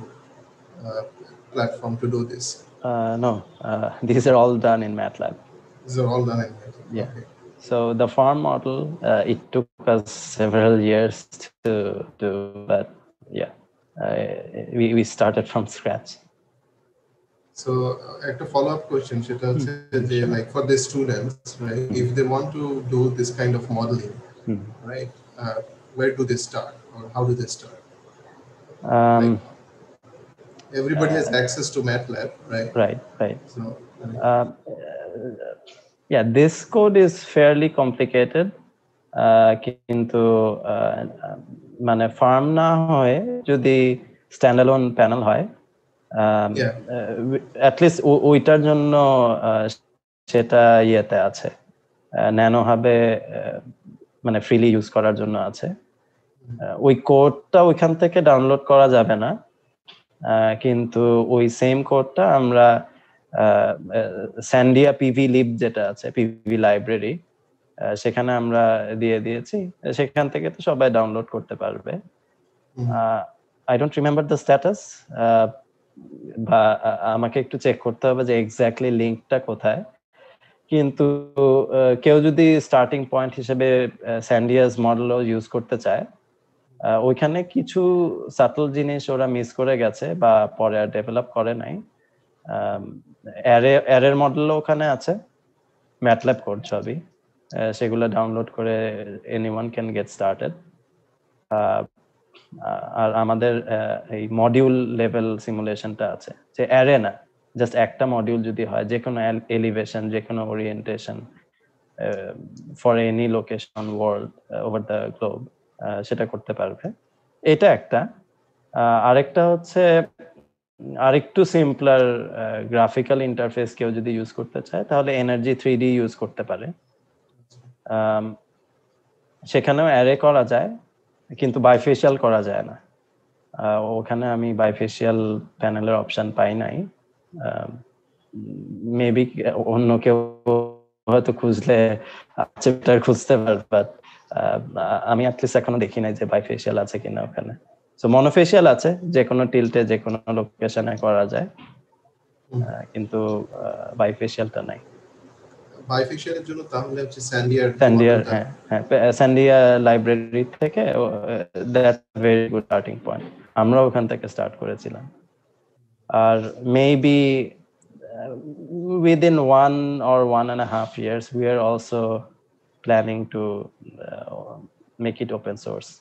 platform to do this? No, these are all done in MATLAB. These are all done in MATLAB. Yeah. Okay. So the farm model, it took us several years to do, but yeah, we started from scratch. So a follow-up question, Shetal, like for the students, right? If they want to do this kind of modeling, right? Where do they start, or how do they start? Like, everybody has access to MATLAB, right? Right. So, yeah, this code is fairly complicated. কিন্তু মানে farm না হয়ে যদি স্ট্যান্ডঅ্যালোন panel হয় at least ওইটার জন্য সেটা ইয়েতে আছে, ন্যানো হাবে মানে ফ্রিলি ইউজ করার জন্য আছে। ওই কোডটা ওইখান থেকে ডাউনলোড করা যাবে না, কিন্তু ওই সেম কোডটা আমরা স্যান্ডিয়া পিভি লিব যেটা আছে, পিভি লাইব্রেরি, সেখানে আমরা দিয়ে দিয়েছি, সেখান থেকে তো সবাই ডাউনলোড করতে পারবে। I don't remember the status, বা আমাকে একটু চেক করতে হবে যে এক্স্যাক্টলি লিঙ্কটা কোথায়। কিন্তু কেউ যদি স্টার্টিং পয়েন্ট হিসেবে স্যান্ডিয়াস মডেলও ইউজ করতে চায়, ওইখানে কিছু সাটল জিনিস ওরা মিস করে গেছে বা পরে আর ডেভেলপ করে নাই। অ্যারের মডেলও ওখানে আছে, ম্যাটল্যাব কোড সবই, সেগুলো ডাউনলোড করে এনিওয়ান ক্যান গেট স্টার্টেড। আর আমাদের এই মডিউল লেভেল সিমুলেশনটা আছে, যে অ্যারে না, জাস্ট একটা মডিউল যদি হয়, যে কোনো এলিভেশন, যে কোনো orientation for any location world over the globe, সেটা করতে পারবে। এটা একটা। আরেকটা হচ্ছে আরেকটু সিম্পলার গ্রাফিক্যাল ইন্টারফেস কেউ যদি ইউজ করতে চায়, তাহলে এনার্জি 3D ইউজ করতে পারে। সেখানেও অ্যারে করা যায়, কিন্তু বাইফেশিয়াল করা যায় না। ওখানে আমি বাইফেশিয়াল প্যানেলের অপশন পাই নাই। মেবি অন্য কেউ হয়তো খুঁজলে বেটার খুঁজতে পারবে, বাট আমি অ্যাটলিস্ট এখনো দেখি নাই যে বাইফেশিয়াল আছে কিনা ওখানে। সো মনোফেশিয়াল আছে, যে কোনো টিল্টে যে কোনো লোকেশনে করা যায়, কিন্তু বাইফেশিয়ালটা নাই। বাইফেশিয়ালের জন্য তাহলে হচ্ছে স্যান্ডিয়ার হ্যাঁ স্যান্ডিয়া লাইব্রেরি থেকে that's very good starting point. আমরা ওখান থেকে স্টার্ট করেছিলাম। আর maybe within 1 or 1.5 years we are also planning to make it open source.